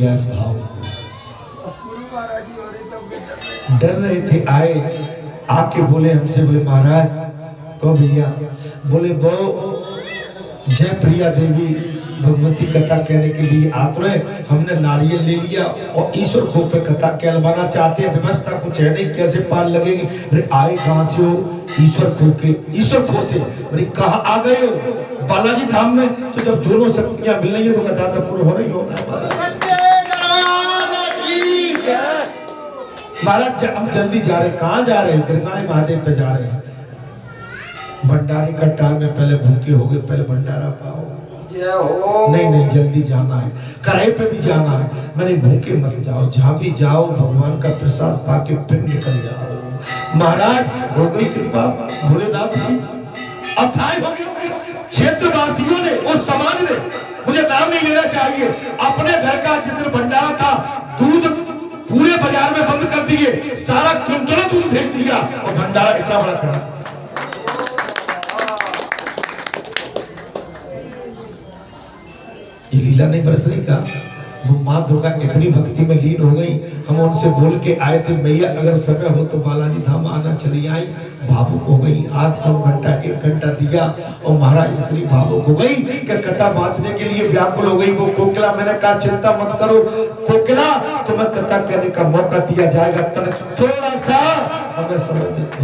लिया इस भाव को। डर रहे थे, आए आके बोले हमसे, बोले महाराज को भैया, बोले वो जय प्रिया देवी भगवती कथा कहने के लिए आप रहे, हमने नारियल ले लिया और ईश्वर खो पे कथा कहलवाना चाहते हैं, व्यवस्था कुछ है नहीं, कैसे पार लगेगी। अरे आए कहाँ से हो? ईश्वर खो के। ईश्वर खो से? अरे कहाँ आ गए हो? बालाजी धाम में। तो जब दोनों शक्तियां मिल रही है तो कथा तो पूरा होना ही होता है। महाराज हम जल्दी जा रहे हैं। कहाँ जा रहे हैं? गंगाई महादेव पे जा रहे हैं। भंडारे का टाइम में, पहले भूखे हो गए, पहले भंडारा पाओ। नहीं नहीं जल्दी जाना है, कराए पे भी जाना है। मैंने भूखे मत जाओ, जहाँ भी जाओ भगवान का प्रसाद पाके फिर निकल जाओ। महाराज हो गई कृपा भोलेनाथ की। अब थाई हो गई। क्षेत्रवासियों ने, उस समाज ने, मुझे नाम नहीं लेना चाहिए, अपने घर का जिस दिन भंडारा था दूध पूरे बाजार में बंद कर दिए, सारा क्विंटलों दूध भेज दिया और भंडारा इतना बड़ा करा। ये लीला नहीं बरस रही का? वो माँ दुर्गा इतनी भक्ति में लीन हो गई। हम उनसे बोल के आए थे, मैया अगर समय हो तो बालाजी धाम आना, चली आई। भावुक हो गई, आध पौन घंटा 1 घंटा दिया और महाराज इतनी भावुक हो गई कि कथा बांचने के लिए व्याकुल हो गई। वो कोकिला, मैंने कहा चिंता मत करो कोकिला, तुम्हें कथा कहने का मौका दिया जाएगा, तनिक थोड़ा सा हमें समय देते।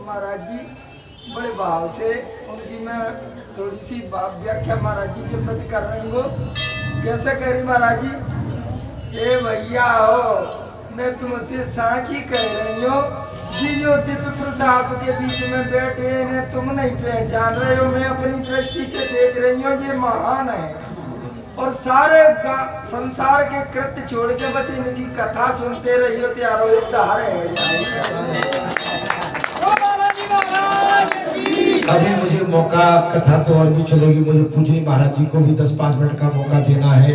महाराज जी बड़े भाव से उनकी मैं थोड़ी सी व्याख्या महाराज जी के प्रति कर रही हूँ। कैसे कह रही महाराज जी? ए भैया हो, मैं तुमसे साक्षी कह रही हूँ, जो दिव्य प्रताप के बीच में बैठे हैं तुम नहीं पहचान रहे हो, मैं अपनी दृष्टि से देख रही हूँ, ये महान है। और सारे संसार के कृत्य छोड़ के बस इनकी कथा सुनते रही हो, त्यारो उद्धार है। अभी मुझे मौका, कथा तो और भी चलेगी, मुझे पूजनी महाराज जी को भी 10-5 मिनट का मौका देना है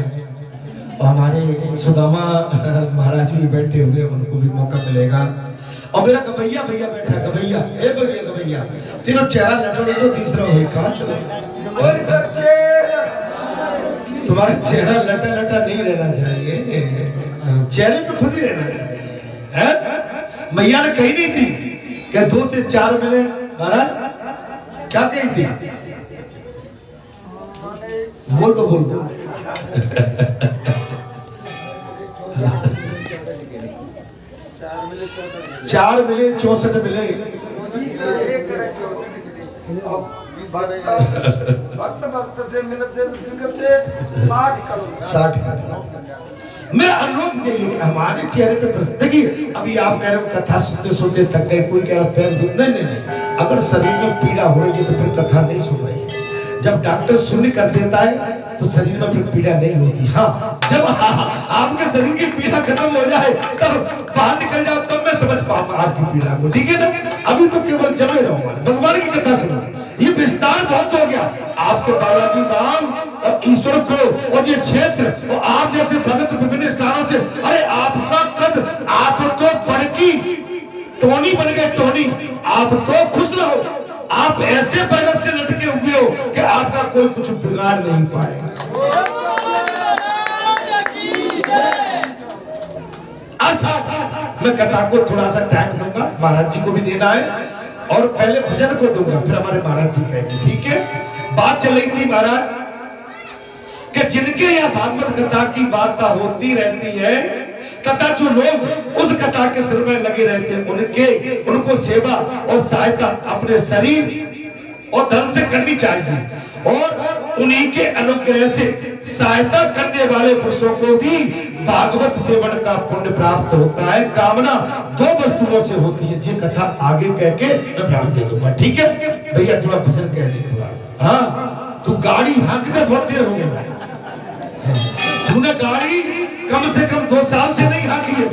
और हमारे सुदामा महाराज भी बैठे हुए, उनको भी मौका मिलेगा। और मेरा गवैया भैया बैठा, गवैया ए भैया, गवैया तेरा चेहरा लटो तीसरा हो कहाँ चला? तुम्हारा चेहरा लटा लटा नहीं रहना चाहिए, चेहरे पे खुशी रहना चाहिए। मैया ने कही नहीं थी कि 2 से 4 मिले? महाराज क्या कही थी? बोल तो बोल दो। 4 मिले 64 मिले। वक्त से मिलत से 60 मेरा अनुरोध यही है कि हमारे चेहरे पे प्रश्न देखिए। अभी आप कह रहे हो कथा सुनते सुनते थक गए, कोई कह रहा पैर दुख, नहीं। अगर शरीर में पीड़ा हो रही है तो फिर कथा नहीं सुन रही है। जब डॉक्टर शून्य कर देता है तो शरीर में फिर पीड़ा नहीं होती। हाँ, जब आपके शरीर की पीड़ा खत्म हो जाए तब बाहर निकल जाओ, तब मैं समझ पाऊंगा आपकी पीड़ा को, ठीक है ना? अभी तो केवल जमे रहो, भगवान की कथा सुनो। ये विस्तार बहुत हो गया आपके बालाजी धाम और ईश्वर को और ये क्षेत्र और आप जैसे भगत विभिन्न स्थानों से। अरे आपका कद, आप तो बड़की टोनी बन गए, टोनी। आप तो खुश रहो, आप ऐसे बरगद से लटके हुए हो कि आपका कोई कुछ बिगाड़ नहीं पाएगा। अर्थात मैं कथा को थोड़ा सा टाइम दूंगा, महाराज जी को भी देना है और पहले भजन को दूंगा, फिर हमारे महाराज जी कहेंगे, ठीक है? बात चल रही थी महाराज कि जिनके यहाँ भागवत कथा की वार्ता होती रहती है तथा जो लोग उस कथा के सिर में लगे रहते हैं उनको सेवा और सहायता अपने शरीर और धन से करनी चाहिए और उन्हीं के अनुग्रह से सहायता करने वाले पुरुषों को भी भागवत सेवन का पुण्य प्राप्त होता है। कामना 2 वस्तुओं से होती है। ये कथा आगे कह के मैं ध्यान दे दूंगा, ठीक है भैया? थोड़ा भजन कह दे थोड़ा सा। हाँ, तू गाड़ी हाँकते बहुत देर हो गया, तूने गाड़ी कम से कम 2 साल से नहीं हाँकी है।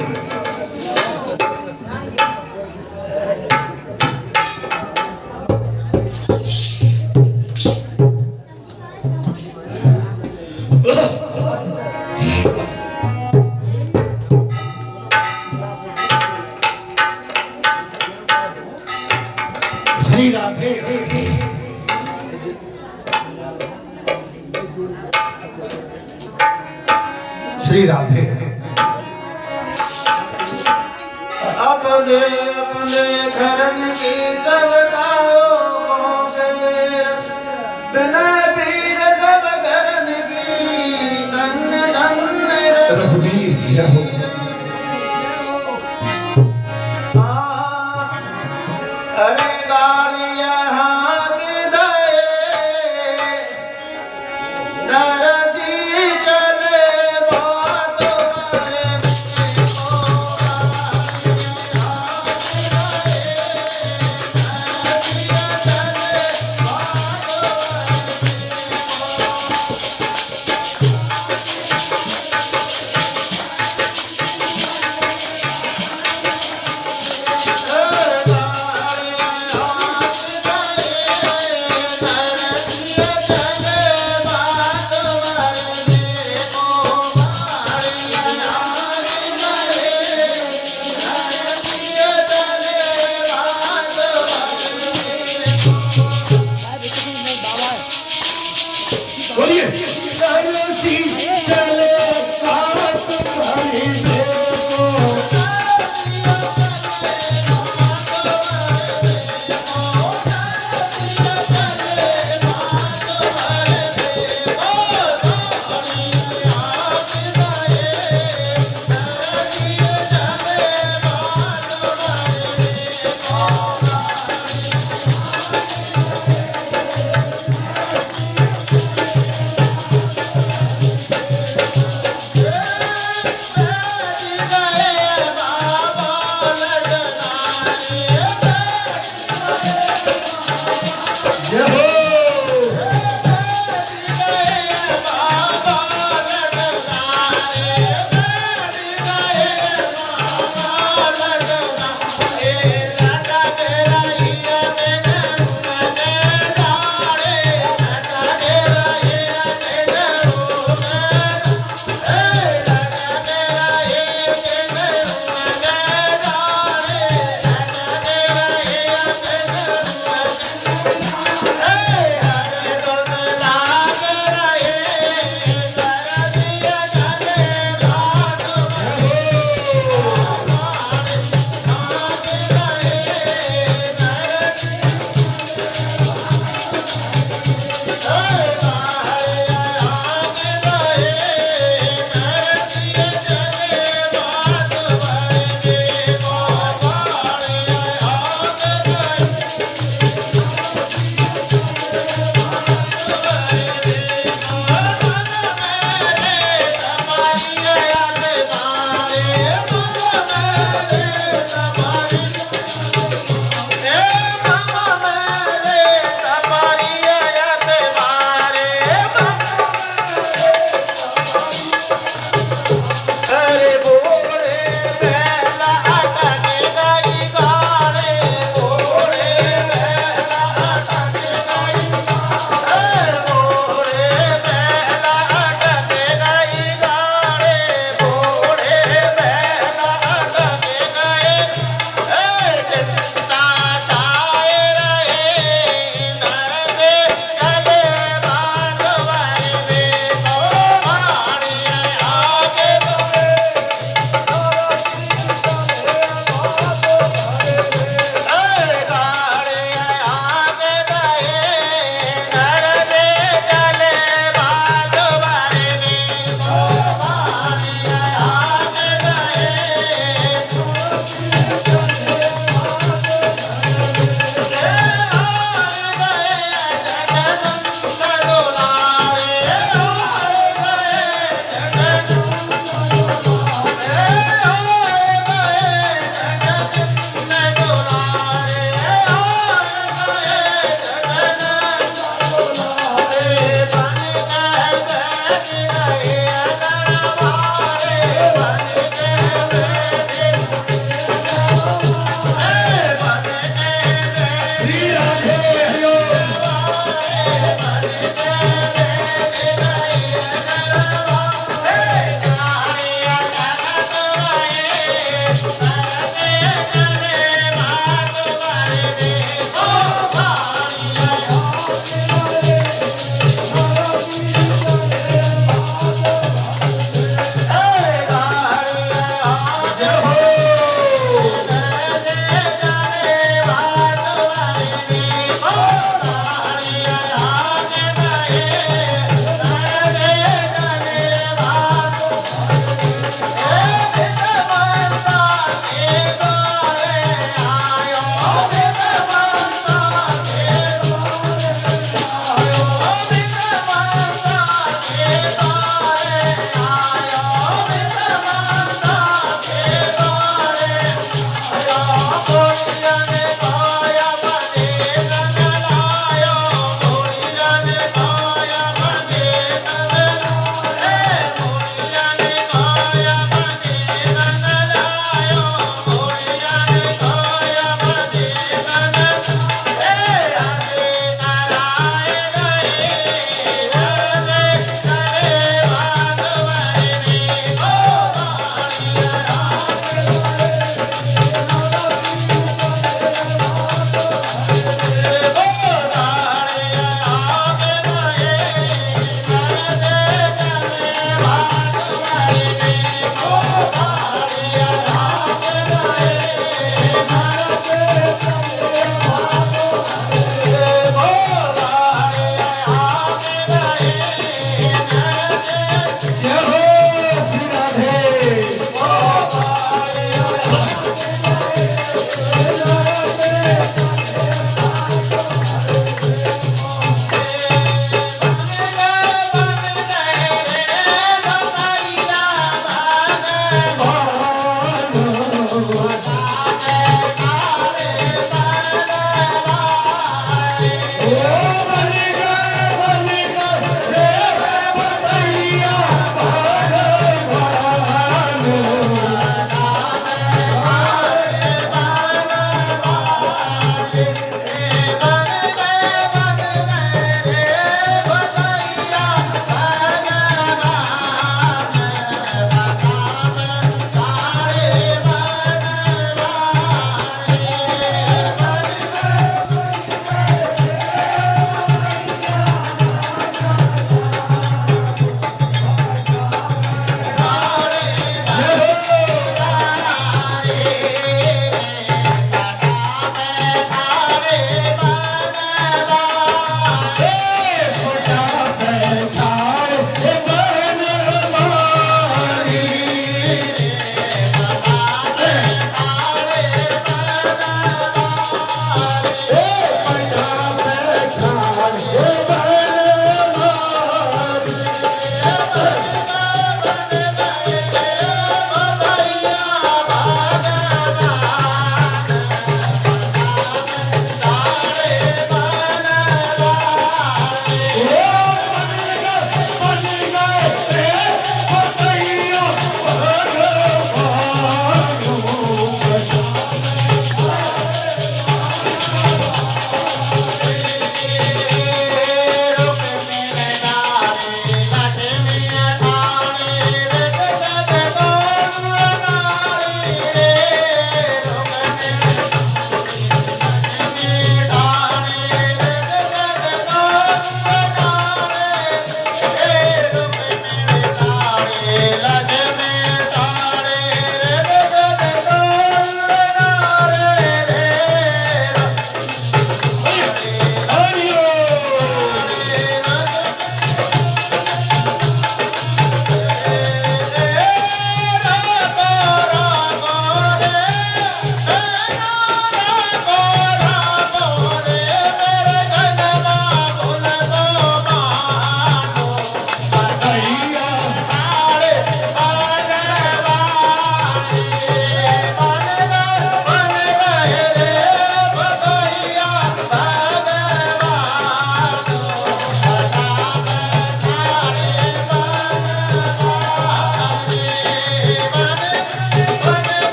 श्री राधे। श्री राधे। अपने अपने घरन की सब गाओ बिना पीर सब घरन की धन धन रघुवीर किया हो अरे गालियाँ की दए नरजी चले बात बोलिए।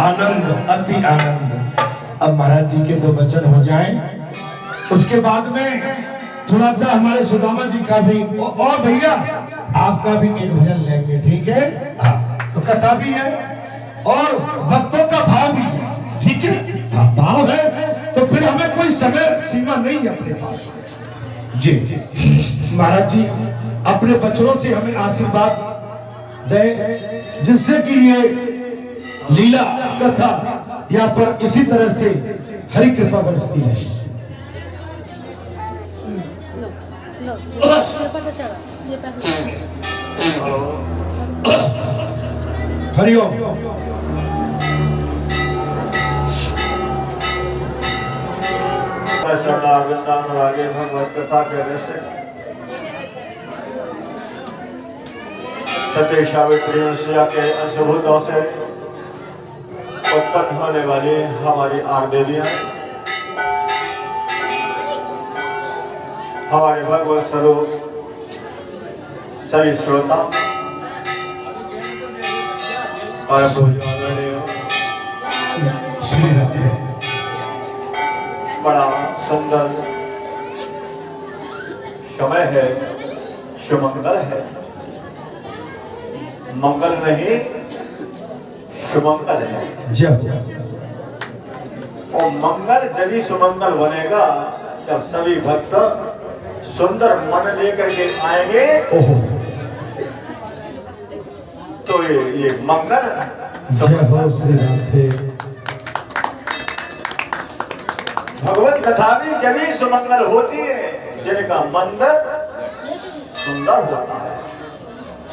आनंद, अति आनंद। अब महाराज जी के दो वचन हो जाएं, उसके बाद में थोड़ा सा हमारे सुदामा जी का भी और भैया आपका भी एक भजन लेंगे, ठीक है? हाँ, तो कथा भी है और भक्तों का भाव भी है, ठीक है? हाँ, भाव है तो फिर हमें कोई समय सीमा नहीं है अपने पास। जी महाराज जी अपने बच्चों से हमें आशीर्वाद दे, जिससे कि ये लीला कथा यहाँ पर इसी तरह से हरि कृपा बरसती है। हरिओम। आगे भगवत कथा के वैसे सत्य सावित्री के अंशभूतों से उत्पन्न होने वाली हमारी आठ देवियां, हमारे भगवत स्वरूप सभी श्रोता और बड़ा सुंदर समय है, सुमंगल है, मंगल नहीं सुमंगल है। और मंगल जब ही सुमंगल बनेगा तब सभी भक्त सुंदर मन लेकर के आएंगे, तो ये मंगल भगवत कथा भी जब ही सुमंगल होती है जिनका मंदिर सुंदर होता है।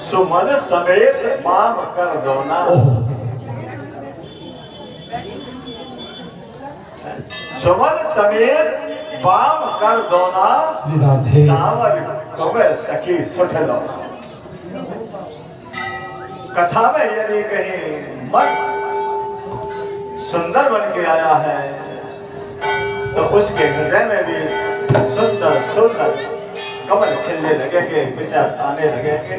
सुमन समेत पाम कर दोना, सुमन समेत पाम कर दोना, सावर कबर सखी सुठ लो। कथा में यदि कहीं मन सुंदर बन के आया है तो उसके हृदय में भी सुंदर सुंदर कमल खिलने लगेंगे, विचार आने लगेंगे।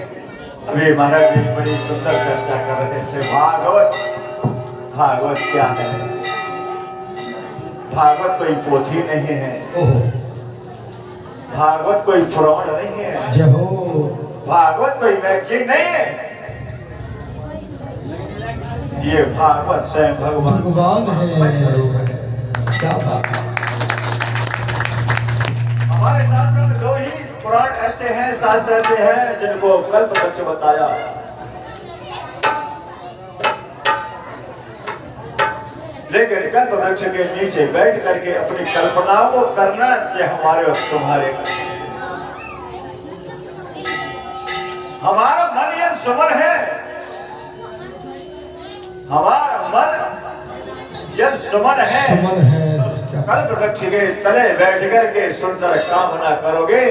अभी महाराज जी बड़ी सुंदर चर्चा कर रहे थे भागवत। भागवत क्या है? भागवत कोई पोथी नहीं है, भागवत कोई पुराण नहीं है, भागवत कोई मैगजीन नहीं है। ये भागवत स्वयं भगवान है। क्या बात है। हमारे शास्त्र में दो ही पुराण ऐसे हैं, शास्त्र ऐसे हैं जिनको कल्प वृक्ष बताया। लेकिन कल्प वृक्ष के नीचे बैठ करके अपनी कल्पनाओं को करना ये हमारे और तुम्हारे। हमारा मन ये सुमन है, हमारा मन यह सुमन है। कल्प वृक्ष के तले बैठ करके सुंदर कामना करोगे,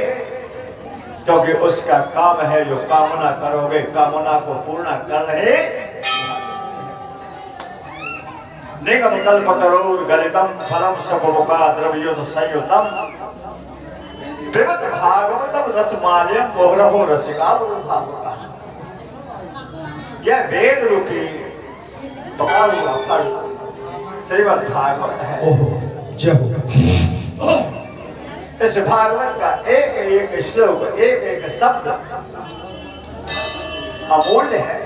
क्योंकि उसका काम है जो कामना करोगे, कामना को पूर्ण कर रहे। निगम कल्प तरोर गलितम फलम सपमुखा द्रव्योत संयुतम विमत भागवतम रसमाल्यम मोहरहो रसिका भागवता। यह वेद रूपी पका हुआ फल श्रीमद् भागवत है। इस भागवत का एक एक श्लोक, एक एक शब्द अमूल्य है,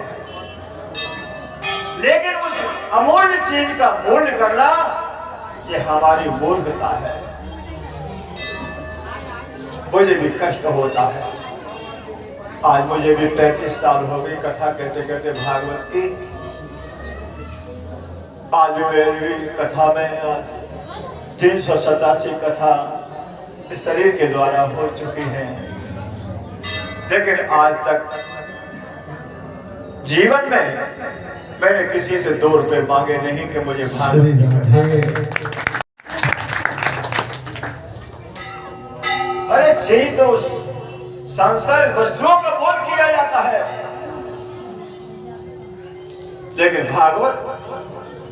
लेकिन उस अमूल्य चीज का मूल्य करना ये हमारी मूर्खता है। मुझे भी कष्ट होता है। आज मुझे भी 35 साल हो गई कथा कहते कहते भागवत की। आज मेरी भी कथा में 387 कथा इस शरीर के द्वारा हो चुकी है, लेकिन आज तक जीवन में मैंने किसी से 2 रुपए मांगे नहीं कि मुझे भागवत। अरे चीज तो सांसारिक वस्तुओं का बोध किया जाता है, लेकिन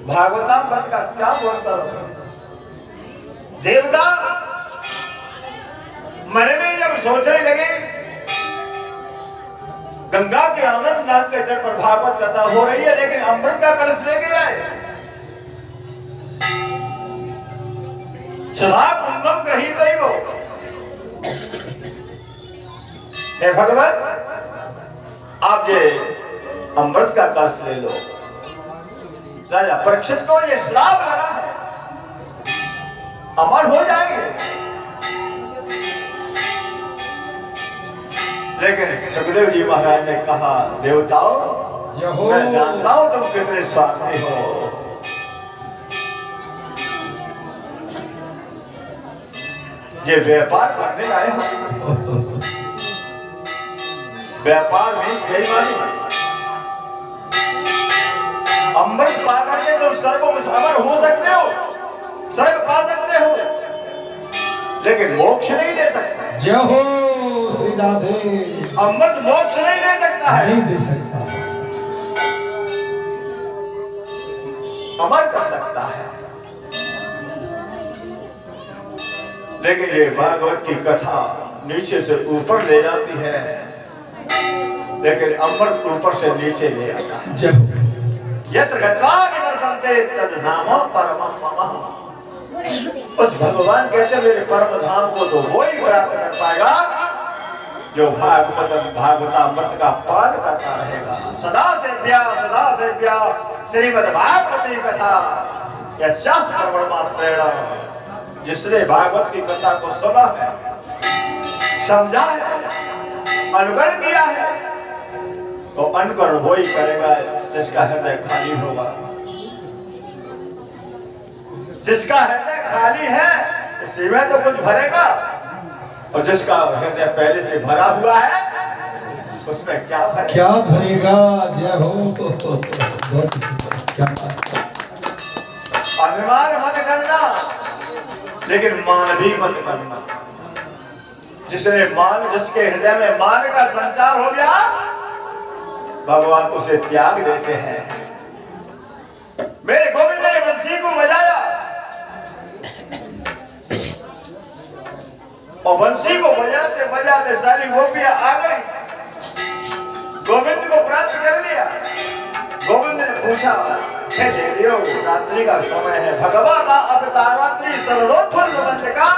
भागवतामृत का क्या बोलता हूं। देवता मन में जब सोचने लगे गंगा के अमृत नाम के तट पर भागवत कथा हो रही है, लेकिन अमृत का कलश लेके आए सदा कुंभम गृहीत वो। हे भगवान, आप ये अमृत का कष्ट ले लो। राजा परीक्षित को ये श्राप लगा है, अमर हो जाएंगे। लेकिन सुखदेव जी महाराज ने कहा, देवताओं, मैं जानता हूं तुम कितने स्वार्थी हो। ये व्यापार करने आए हो, व्यापार में बेईमानी। अमृत पा करके तुम स्वर्ग को अमर हो सकते हो, स्वर्ग पा सकते हो, लेकिन मोक्ष नहीं दे सकते। जय हो श्री राधे। अमृत मोक्ष नहीं दे सकता है, नहीं दे सकता, अमर कर सकता है। लेकिन ये भागवत की कथा नीचे से ऊपर ले जाती है, लेकिन अमृत ऊपर से नीचे ले आता है। जय हो। यत्र गत्वा निवर्तन्ते तद नाम परमं मम। उस भगवान कहते मेरे परम धाम को तो वो ही प्राप्त कर पाएगा जो भागवतामृत का पान करता रहेगा। सदा सेव्या श्रीमद् भागवती कथा यस्याः श्रवण मात्रेण। जिसने भागवत की कथा को सुना है, समझा है, अनुकरण किया है, तो अनुकरण वो ही करेगा जिसका हृदय खाली होगा। जिसका हृदय खाली है उसी में तो कुछ भरेगा, और जिसका हृदय पहले से भरा हुआ है उसमें क्या भरेगा? क्या भरेगा? जय हो। क्या अभिमान मत करना, लेकिन मान भी मत करना। जिसके हृदय में मान का संचार हो गया, भगवान उसे त्याग देते हैं। मेरे गोविंद ने बंसी को बजाया, और बंसी को बजाते बजाते सारी गोपियां आ गई, गोविंद को प्राप्त कर लिया। गोविंद ने पूछा, हे देवियों, रात्रि का समय है, भगवान अवतारात्रि सर्वोत्पन्नमंजका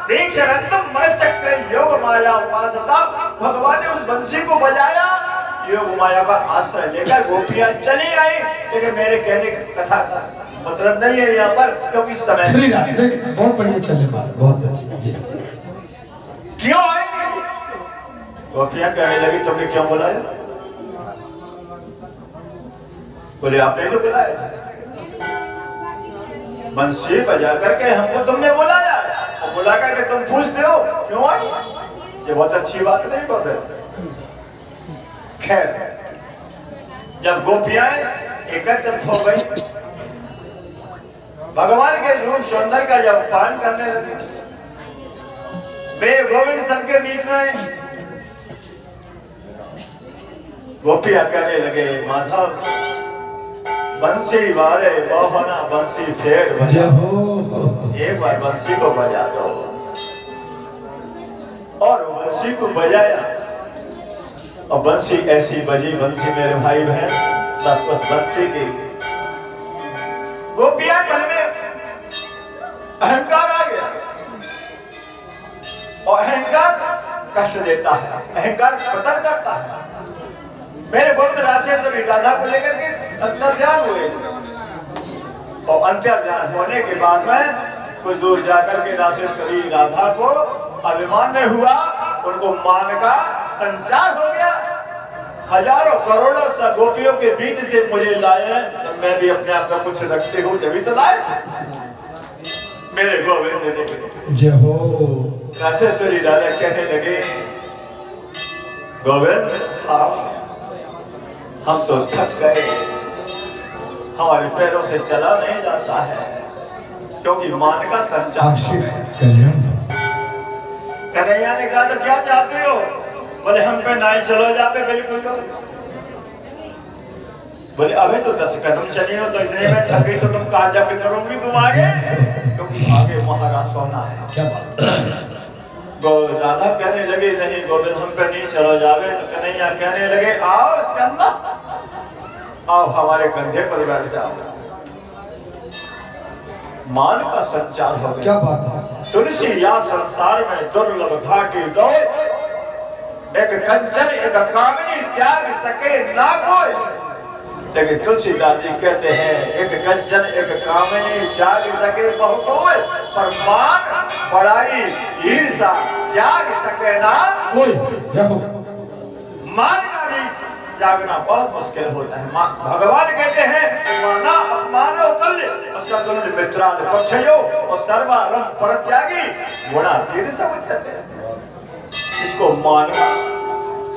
दीक्षरंतम मरचक्र योग माया उपासता। भगवान ने उस बंसी को बजाया, योग माया का आश्रय लेकर गोपियां चली आई। लेकिन मेरे कहने की कथा का मतलब नहीं है यहाँ पर, क्योंकि समय श्री राधे बहुत बढ़िया चले, बहुत अच्छी। क्यों आई? गोपियां कहने लगी, तुमने क्यों बुलाया? बोले आपने तो बुलाया, बंसी बजा करके हमको तुमने बुलाया, और बुला करके तुम पूछते हो क्यों आई? ये बहुत अच्छी बात नहीं बोल रहे। खैर, जब गोपियां एकत्रित हो गई, भगवान के रूप सौंदर्य का जब पान करने लगे, मेरे गोविंद सबके बीच में गोपियां कहने लगे, माधव बंसी वाले मोहना बंसी फेर बजा, एक बार बंसी को बजा दो। और बंसी को बजाया, और बंसी ऐसी बजी, बंसी मेरे भाई बहन, बस उस बंसी की गोपियां मन में अहंकार आ गया, और अहंकार कष्ट देता है, अहंकार पतन करता है। मेरे गोविंद राशेश्वरी राधा को लेकर के अंतर्ध्यान हुए, और अंतर्ध्यान होने के बाद में कुछ दूर जाकर के राशेश्वरी राधा को अभिमान में हुआ, उनको मान का संचार हो गया। हजारों करोड़ों सा गोपियों के बीच से मुझे लाए, तो मैं भी अपने आप का कुछ रखते हूँ, जब तो लाए मेरे गोविंद ने। जय हो। राशेश्वरी राधा कहने लगे, गोविंद हम तो थक गए, हमारे पैरों से चला नहीं जाता है, क्योंकि मान का संचार। कन्हैया ने कहा, तो क्या चाहते हो? बोले हम पे नाई चलो जा पे बिल्कुल करो। बोले अबे तो 10 कदम चली हो, तो इतने में थक गई, तो तुम कहा जाके करोगी तुम आगे, क्योंकि आगे महाराज सोना है। क्या बात? राधा कहने लगे, नहीं गोविंद हम पे नहीं चलो जावे। तो कन्हैया कहने लगे, आओ स्कंद, आओ हमारे कंधे पर बैठ जाओ। मान का संचार हो गया। क्या बात है। तुलसी या संसार में दुर्लभ घाटी दो, एक कंचन एक कामिनी त्याग सके ना कोई। लेकिन तुलसीदास जी कहते हैं एक कंचन एक कामिनी त्याग सके बहु कोई, पर मान बड़ाई ईर्षा त्याग सके ना कोई। क्या हो? मान का भी त्यागना बहुत मुश्किल होता है। भगवान कहते हैं माना अपमानो तुल्य असतुल्य मित्राद पक्षयो और सर्वारंभ परित्यागी गुणा तीर समुच्चते। इसको मान का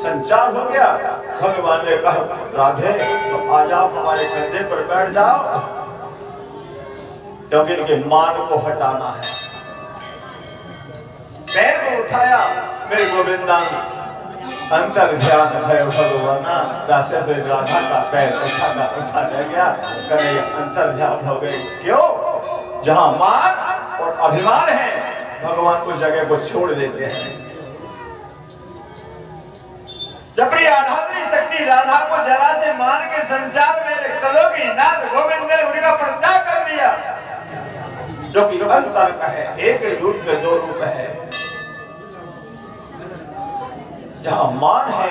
संचार हो गया। भगवान ने कहा राधे तो आ जाओ हमारे कंधे पर बैठ जाओ, क्योंकि इनके मान को हटाना है। पैर को उठाया मेरे गोविंदा अंतर ध्यान है भगवान दासे से राधा का पैर उठा गया, कन्हैया अंतर ध्यान हो गई। क्यों? जहां मान और अभिमान है भगवान उस जगह को छोड़ देते हैं। जब आराधनी शक्ति राधा को जरा से मान के संचार में कलो की नाथ गोविंद ने उनका परित्याग कर दिया, जो कि अंतर का है, एक रूप में दो रूप है। जहां मान है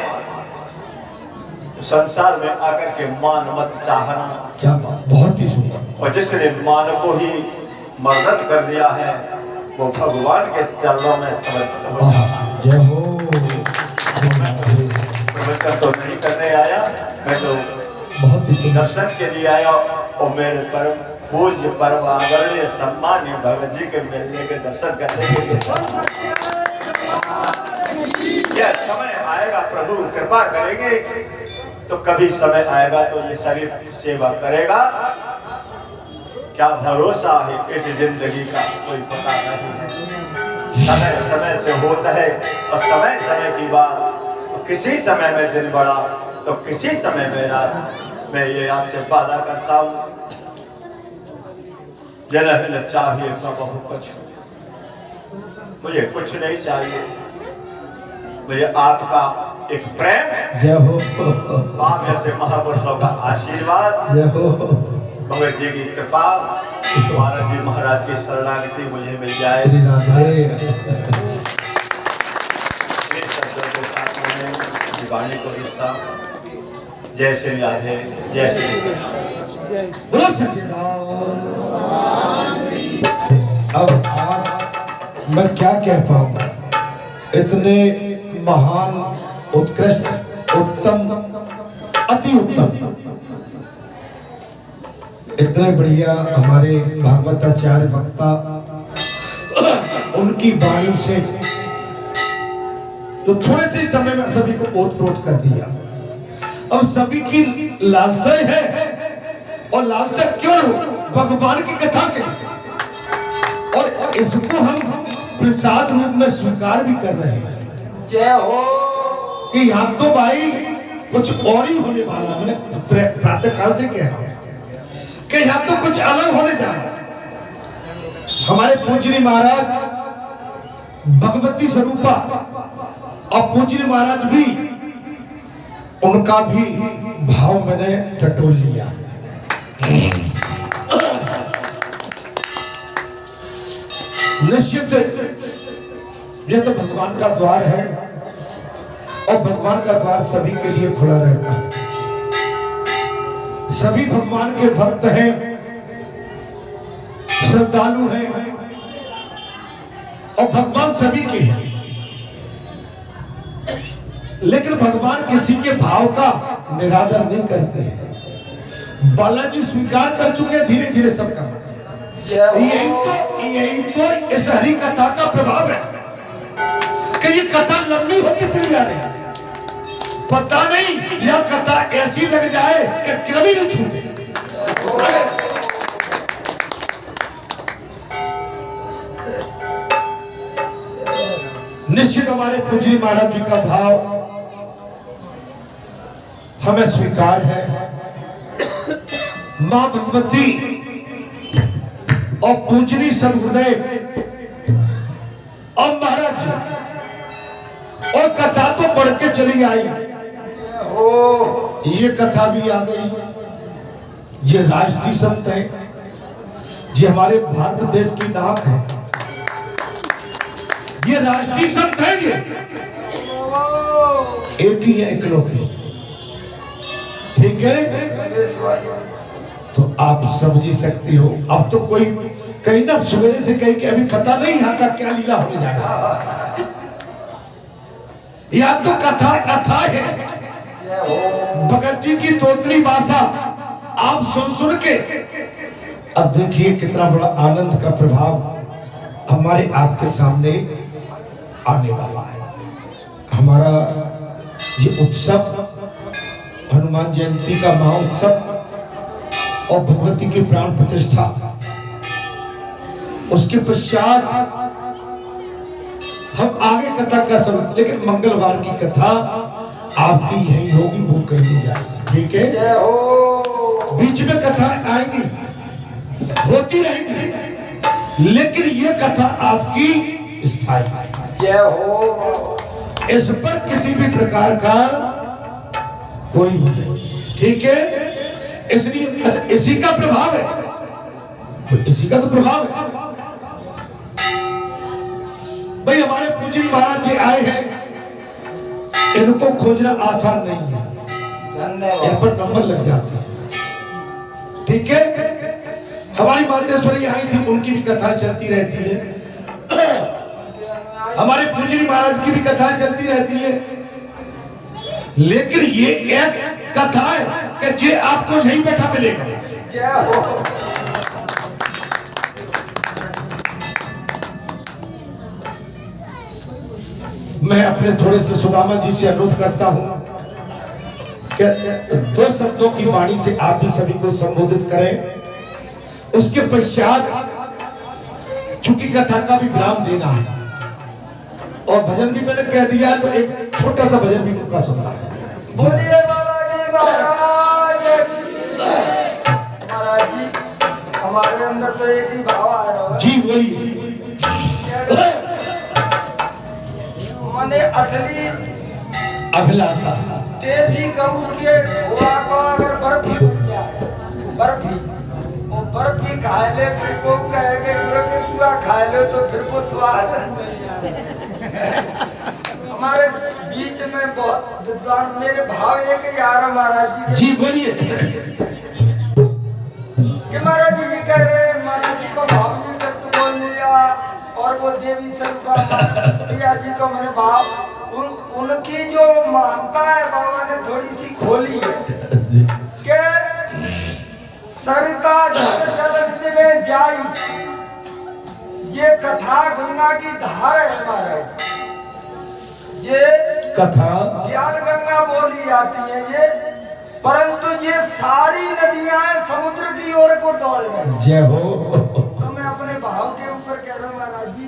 तो संसार में आकर के मान मत चाहना। क्या बात, बहुत ही सुंदर। और जिसने मान को ही मर्दत कर दिया है वो भगवान के चरणों में समर्पित हो जाता। जय हो। प्रवचन तो नहीं करने आया, मैं तो बहुत ही सुंदर। दर्शन के लिए आया और मेरे परम पूज्य परम आदरणीय सम्मान्य भगत जी के मिलने के दर्शन करने के लिए यह समय आएगा। प्रभु कृपा करेंगे तो कभी समय आएगा तो ये शरीर सेवा करेगा। क्या भरोसा है इस जिंदगी का, कोई पता नहीं है। समय समय से होता है और समय समय की बात। किसी समय में दिन बढ़ा तो किसी समय में रात। मैं ये आपसे वादा करता हूँ जन चाहिए सब बहुत कुछ, मुझे कुछ नहीं चाहिए, मुझे आपका एक प्रेम है। जय हो। आप जैसे महापुरुषों का आशीर्वाद, जय हो। भगवत जी की कृपा, महाराज जी महाराज की शरणागति मुझे मिल जाए। श्री राधे। वाणी को हिस्सा। जय श्री राधे, जय श्री कृष्ण। बोलो सच्चिदानंद। अब आप मैं क्या कह पाऊंगा, इतने महान उत्कृष्ट उत्तम अति उत्तम इतने बढ़िया हमारे भागवताचार्य वक्ता, उनकी वाणी से तो थोड़े से समय में सभी को ओत-प्रोत कर दिया। अब सभी की लालसा है, और लालसा क्यों हो? भगवान की कथा के लिए, और इसको हम प्रसाद रूप में स्वीकार भी कर रहे हैं। जय हो। कि यहाँ तो भाई कुछ और ही होने वाला। मैंने प्रातः काल से कह रहा हूं कि यहाँ तो कुछ अलग होने जा रहा है। हमारे पूजनी महाराज भगवती स्वरूपा और पूजनी महाराज भी, उनका भी भाव मैंने टटोल लिया। निश्चित ये तो भगवान का द्वार है, और भगवान का द्वार सभी के लिए खुला रहता है। सभी भगवान के भक्त हैं, श्रद्धालु हैं, और भगवान सभी के हैं। लेकिन भगवान किसी के भाव का निरादर नहीं करते हैं। बालाजी स्वीकार कर चुके हैं धीरे धीरे सबका। यही तो इस हरि कथा का प्रभाव है कि ये कथा लंबी होती चली जा रही है। पता नहीं यह कथा ऐसी लग जाए कि कभी नहीं छूटे। निश्चित हमारे पूज्य महाराज जी का भाव हमें स्वीकार है। मां भगवती और पूजनी सदगुरुदेव और महाराज जी, और कथा तो बढ़ के चली आई। ये कथा भी आ गई। ये राजती संत है, ये हमारे भारत देश की नाक है, ये राष्ट्रीय संत है, ये एक ही है, इकलौते। ठीक है, तो आप समझ ही सकती हो। अब तो कोई कहीं ना सवेरे से कहीं के अभी पता नहीं यहाँ का क्या लीला होने जा रहा है। या तो कथा कथा है, भगत जी की तोतली भाषा आप सुन के अब देखिए कितना बड़ा आनंद का प्रभाव हमारे आपके सामने आने वाला है। हमारा ये उत्सव हनुमान जयंती का महोत्सव और भगवती की प्राण प्रतिष्ठा, उसके पश्चात हम आगे कथा का स्वरूप, लेकिन मंगलवार की कथा आपकी यही होगी, वो कही जाएगी। ठीक है, बीच में कथा आएंगी, होती रहेंगी, लेकिन ये कथा आपकी स्थायी। जय हो। इस पर किसी भी प्रकार का कोई नहीं। ठीक है, इसलिए अच्छा इसी का प्रभाव है, तो इसी का तो प्रभाव है भाई। हमारे पूज्य महाराज जी आए हैं, इनको खोजना आसान नहीं है, इन पर नंबर लग जाते हैं। ठीक है, हमारी मातेश्वरी आई थी, उनकी भी कथा चलती रहती है, हमारे पूज्य महाराज की भी कथा चलती रहती है, लेकिन ये एक कथा है कि ये आपको यहीं बैठा मिलेगा। मैं अपने थोड़े से सुदामा जी से अनुरोध करता हूं कि 2 शब्दों की वाणी से आप भी सभी को संबोधित करें। उसके पश्चात चूंकि कथा का भी विराम देना है और भजन भी मैंने कह दिया, तो एक छोटा सा भजन भी उनका सुनना है। बोलिए बालाजी महाराज। महाराज जी, हमारे अंदर तो एक ही भाव आ रहा है। जी बोलिए। मैंने असली अभिलाषा देसी गऊ के हुआ को अगर बर्फी बन जाए, बर्फी वो बर्फी खा ले, फिर को कहे के पूरा खाए लो तो फिर को स्वाद हमारे बीच में बहुत विद्वान मेरे भाव एक यार महाराज जी बोलिए। कि महाराज जी कह रहे महाराज जी को भाव नहीं कर तू बोल लिया, और वो देवी सरकार प्रिया जी को मैंने भाव उनकी जो मानता है बाबा ने थोड़ी सी खोली है कि सरिता जल में जाई, ये कथा गंगा की धार है महाराज। ये कथा ज्ञान गंगा बोली जाती है ये, परंतु ये सारी नदियां समुद्र की ओर को दौड़ रही। जय हो। तो मैं अपने भाव के ऊपर कह रहा हूँ महाराज जी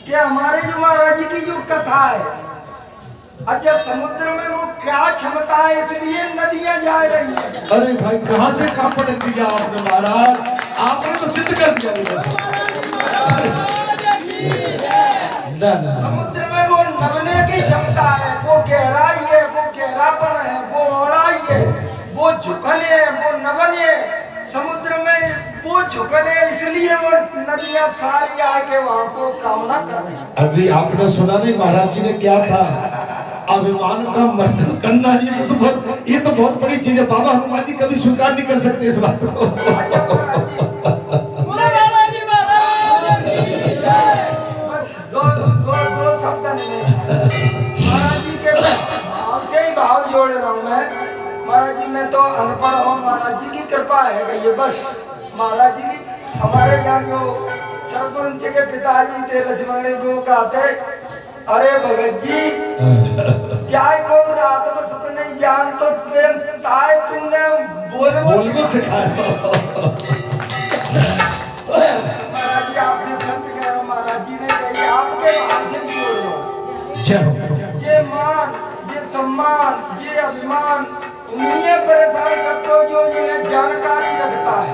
कि हमारे जो महाराज जी की जो कथा है, अच्छा समुद्र में वो क्या क्षमता है इसलिए नदियां जा रही हैं। अरे भाई कहाँ से कहाँ पटक दिया आपने महाराज, आपने तो सिद्ध कर दिया। समुद्र में वो नगने की क्षमता है, वो गहराई है, वो गहरापन है, वो ओढ़ाई है, वो झुकने है, वो नगने समुद्र में वो झुकने, इसलिए वो नदियां सारी आके वहां को कामना कर रही हैं। अभी आपने सुना नहीं महाराज जी ने क्या था, अभिमान का मर्दन करना, ये तो बहुत बड़ी चीज है। बाबा हनुमान जी कभी स्वीकार नहीं कर सकते इस बात को। अच्छा महाराज जी, दो शब्द महाराज जी के भाव से ही भाव जोड़ रहा हूँ मैं। महाराज जी मैं तो अनपढ़ हूँ, महाराज जी की कृपा है ये बस। महाराज जी की हमारे यहाँ जो सरपंच के पिताजी थे लक्ष्मण वो कहते, अरे भगत जी चाय को रात में सत नहीं जान तो ताए तुमने बोलबो सिखाया। महाराज जी आपसे संत कह रहा हूँ, महाराज जी ने कही आपके भाव से जोड़ रहा हूँ। ये मान, ये सम्मान, ये अभिमान उन्हीं परेशान करते हो जो जिन्हें जानकारी रखता है।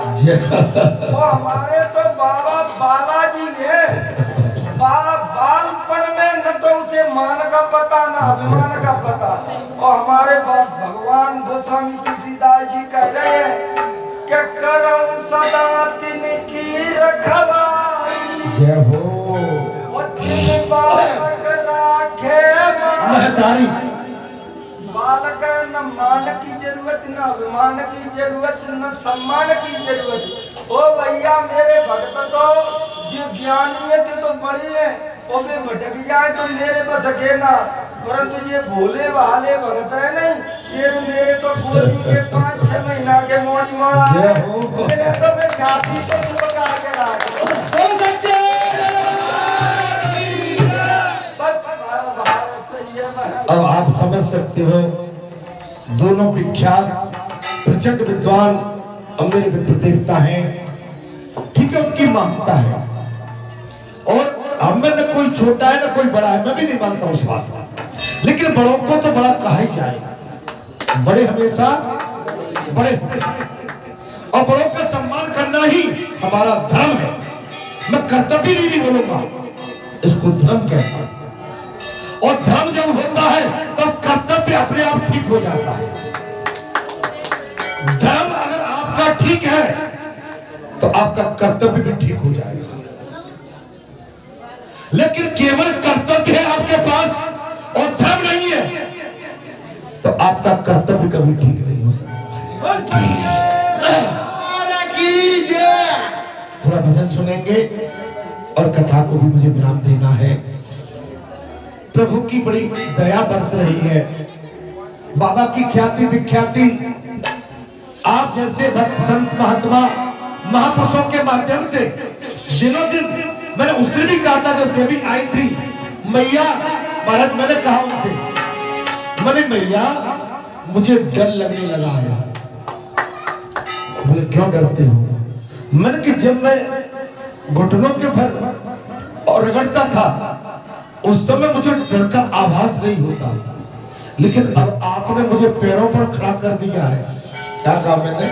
वो हमारे तो बाबा बालाजी है, बालपन में न तो उसे मान का पता न अभिमान का पता। और हमारे भगवान गोस्वामी तुलसीदास जी कह रहे हैं कि करम सदा तिन जय हो बालक राखे महतारी। बालक न मान की जरूरत, न अभिमान की जरूरत, न सम्मान की जरूरत। ओ भैया मेरे भक्त तो जो ज्ञानी है तो बड़ी है, वो भी भटक जाए तो मेरे बस के ना, परंतु ये भोले भाले भगत है नहीं, ये मेरे तो गोदी के 5-6 महीना के मोड़ी मोड़ा जय हो। मेरे तो मैं छाती पे पका के रख बस भारत सही है महाराज। अब आप समझ सकते हो दोनों विख्यात प्रचंड विद्वान और मेरे विद्य देवता हैं, ठीक है, उनकी मानता है और हमें न कोई छोटा है न कोई बड़ा है, मैं भी नहीं मानता उस बात को, लेकिन बड़ों को तो बड़ा कहा ही जाए, बड़े हमेशा बड़े होते हैं और बड़ों का सम्मान करना ही हमारा धर्म है। मैं कर्तव्य नहीं बोलूंगा, इसको धर्म कहता हूं और धर्म जब होता है तब कर्तव्य अपने आप ठीक हो जाता है। धर्म अगर आपका ठीक है तो आपका कर्तव्य भी ठीक हो जाएगा, लेकिन केवल कर्तव्य है आपके पास और धर्म नहीं है तो आपका कर्तव्य कभी ठीक नहीं हो सकता है। थोड़ा भजन सुनेंगे और कथा को भी मुझे विराम देना है। प्रभु की बड़ी दया बरस रही है, बाबा की ख्याति विख्याति आप जैसे भक्त संत महात्मा महापुरुषों के माध्यम से दिनों दिन, मैंने उस दिन भी कहा था जब देवी आई थी मैया महाराज, मैंने कहा उनसे, मैंने मैया मुझे डर लगने लगा है। बोले क्यों डरते हो? मैंने कि जब मैं घुटनों के भर और रगड़ता था उस समय मुझे डर का आभास नहीं होता, लेकिन अब आपने मुझे पैरों पर खड़ा कर दिया है। क्या कहा मैंने?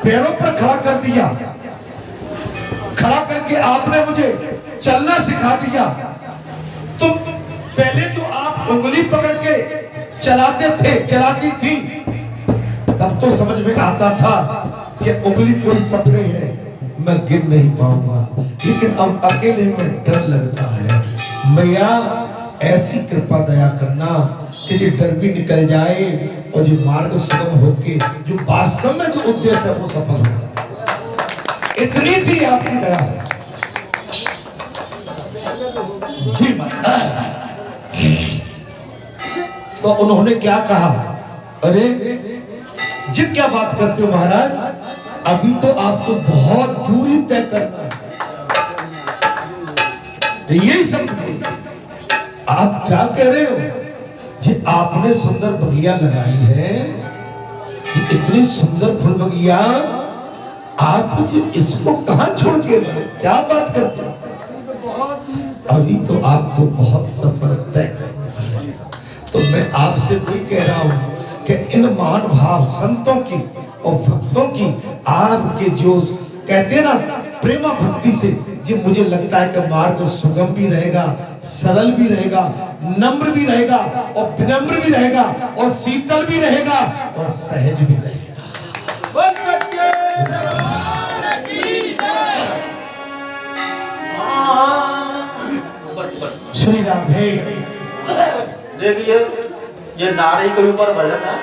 पैरों पर खड़ा कर दिया, खड़ा करके आपने मुझे चलना सिखा दिया। तो पहले जो आप उंगली पकड़ के चलाते थे, चलाती थी, तब तो समझ में आता था कि उंगली कोई पकड़े है, मैं गिर नहीं पाऊंगा, लेकिन अब अकेले में डर लगता है। मैया ऐसी कृपा दया करना कि ये डर भी निकल जाए और जो मार्ग सुगम होके जो वास्तव में जो उद्देश्य है वो सफल हो जाए। इतनी सी आपकी दया है जी महाराज। तो उन्होंने क्या कहा? अरे जी क्या बात करते हो महाराज, अभी तो आपको बहुत दूरी तय करना है। यही सब आप क्या कह रहे हो जी? आपने सुंदर बगिया लगाई है, इतनी सुंदर फूल बगिया, आप जी इसको कहां छोड़ के गए? क्या बात करते हो? अभी तो आपको बहुत सफर तय करना है। तो मैं आपसे वही कह रहा हूं कि इन महान भाव संतों की और भक्तों की आपके जो कहते हैं ना प्रेमा भक्ति से, जी मुझे लगता है कि मार्ग सुगम भी रहेगा, सरल भी रहेगा, नम्र भी रहेगा और विनम्र भी रहेगा और शीतल भी रहेगा और सहज भी रहेगा। श्री राधे। देखिए ये नारी के ऊपर भजन है।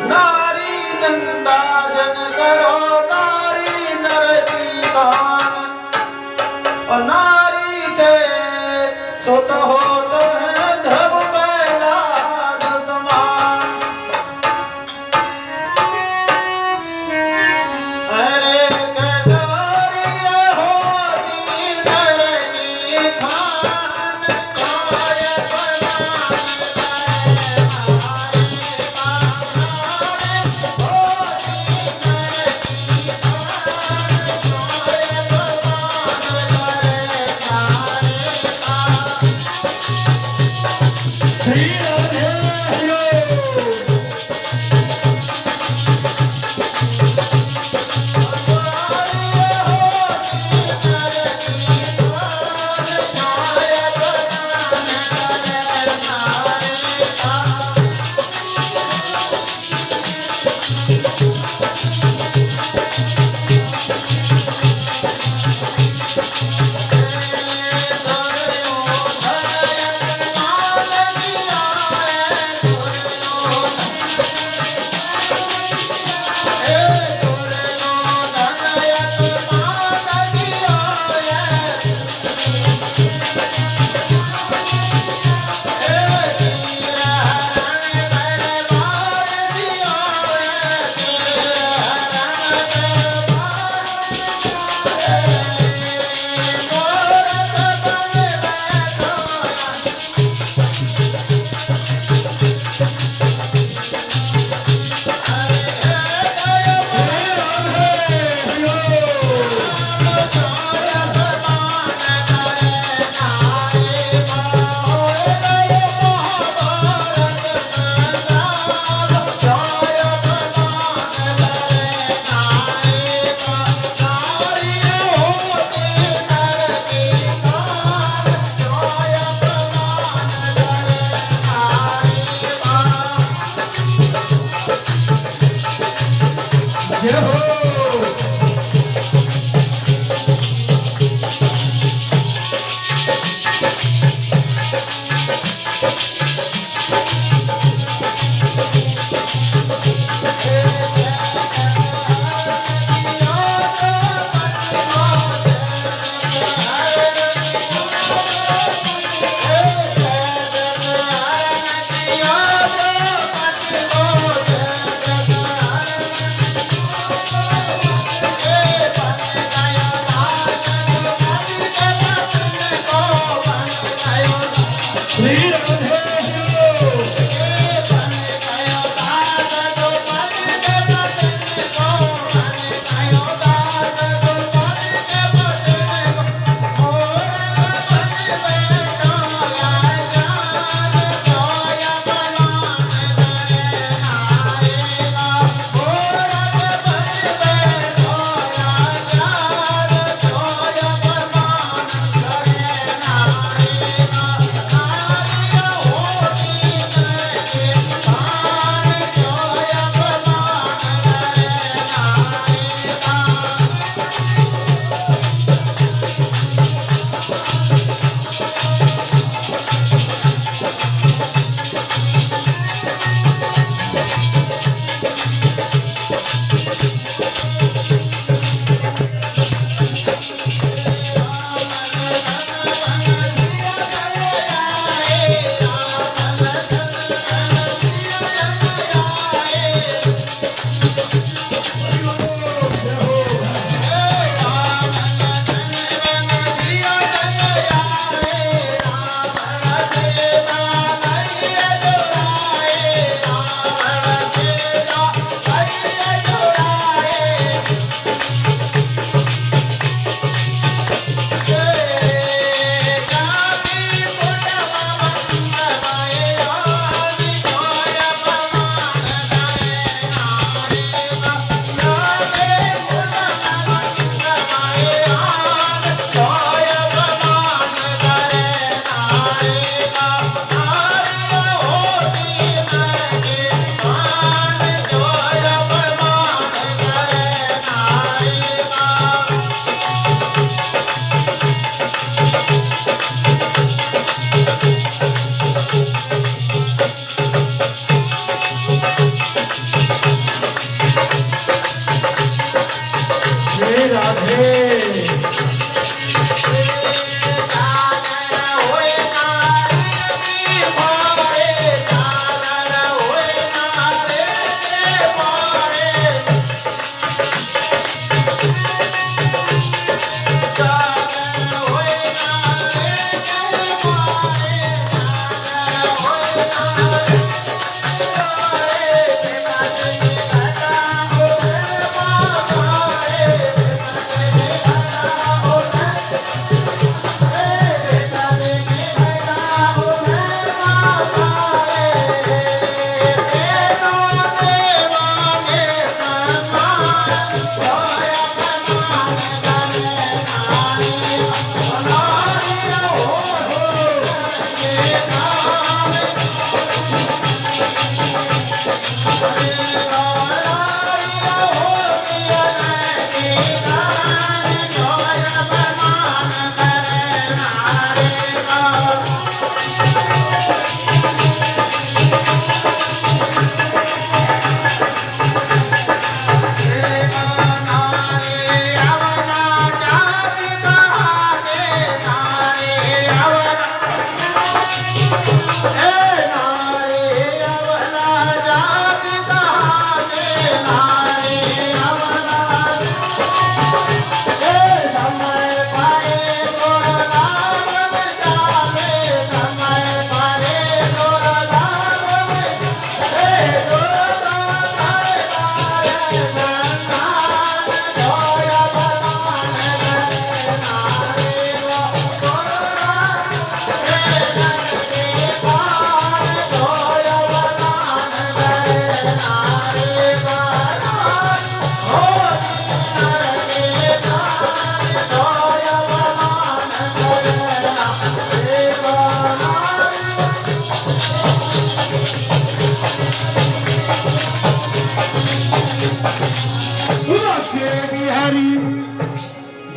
नारी नंदा जन करो, नारी नर की गान, और नारी से सुत होत है धब बैला दसमान। अरे कटारी होती नर की खान, काय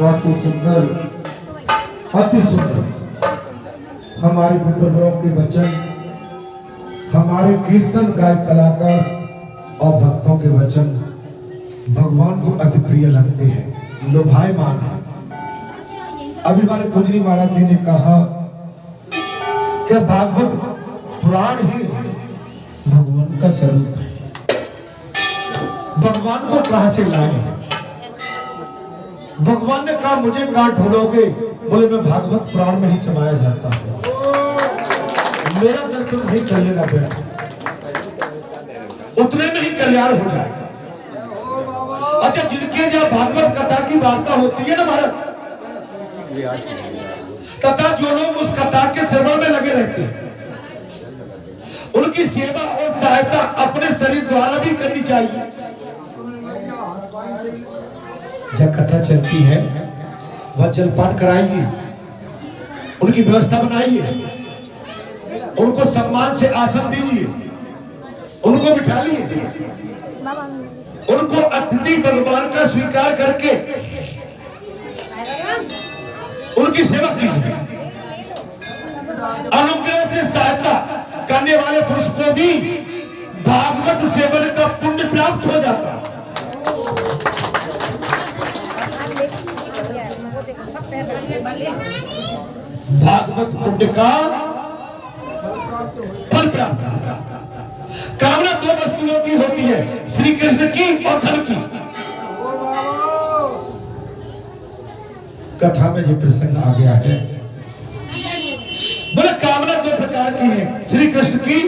अति सुंदर, अति सुंदर हमारे गुरुदेवों के वचन, हमारे कीर्तन गायक कलाकार और भक्तों के वचन भगवान को अति प्रिय लगते हैं, लोभायमान है। अभी हमारे पुजरी महाराज जी ने कहा कि भागवत पुराण ही भगवान का स्वरूप है। भगवान को कहां से लाए? भगवान ने कहा मुझे कहां ढूंढोगे? बोले मैं भागवत पुराण में ही समाया जाता हूं, मेरा दर्शन नहीं कर लेना बेटा, उतने में ही कल्याण हो जाएगा। अच्छा, जिनके जहाँ भागवत कथा की वार्ता होती है ना महाराज, तथा जो लोग उस कथा के श्रवण में लगे रहते हैं, उनकी सेवा और सहायता अपने शरीर द्वारा भी करनी चाहिए। जब कथा चलती है वह जलपान कराइए, उनकी व्यवस्था बनाइए, उनको सम्मान से आसन दीजिए, उनको बिठा लीजिए, उनको अतिथि भगवान का स्वीकार करके उनकी सेवा कीजिए। अनुग्रह से सहायता करने वाले पुरुष को भी भागवत सेवन का पुण्य प्राप्त हो जाता है। भागवत पुण्य का फल प्राप्त। कामना दो वस्तुओं की होती है, श्री कृष्ण की और धन की। कथा में जो प्रसंग आ गया है, बोले कामना दो प्रकार की है, श्री कृष्ण की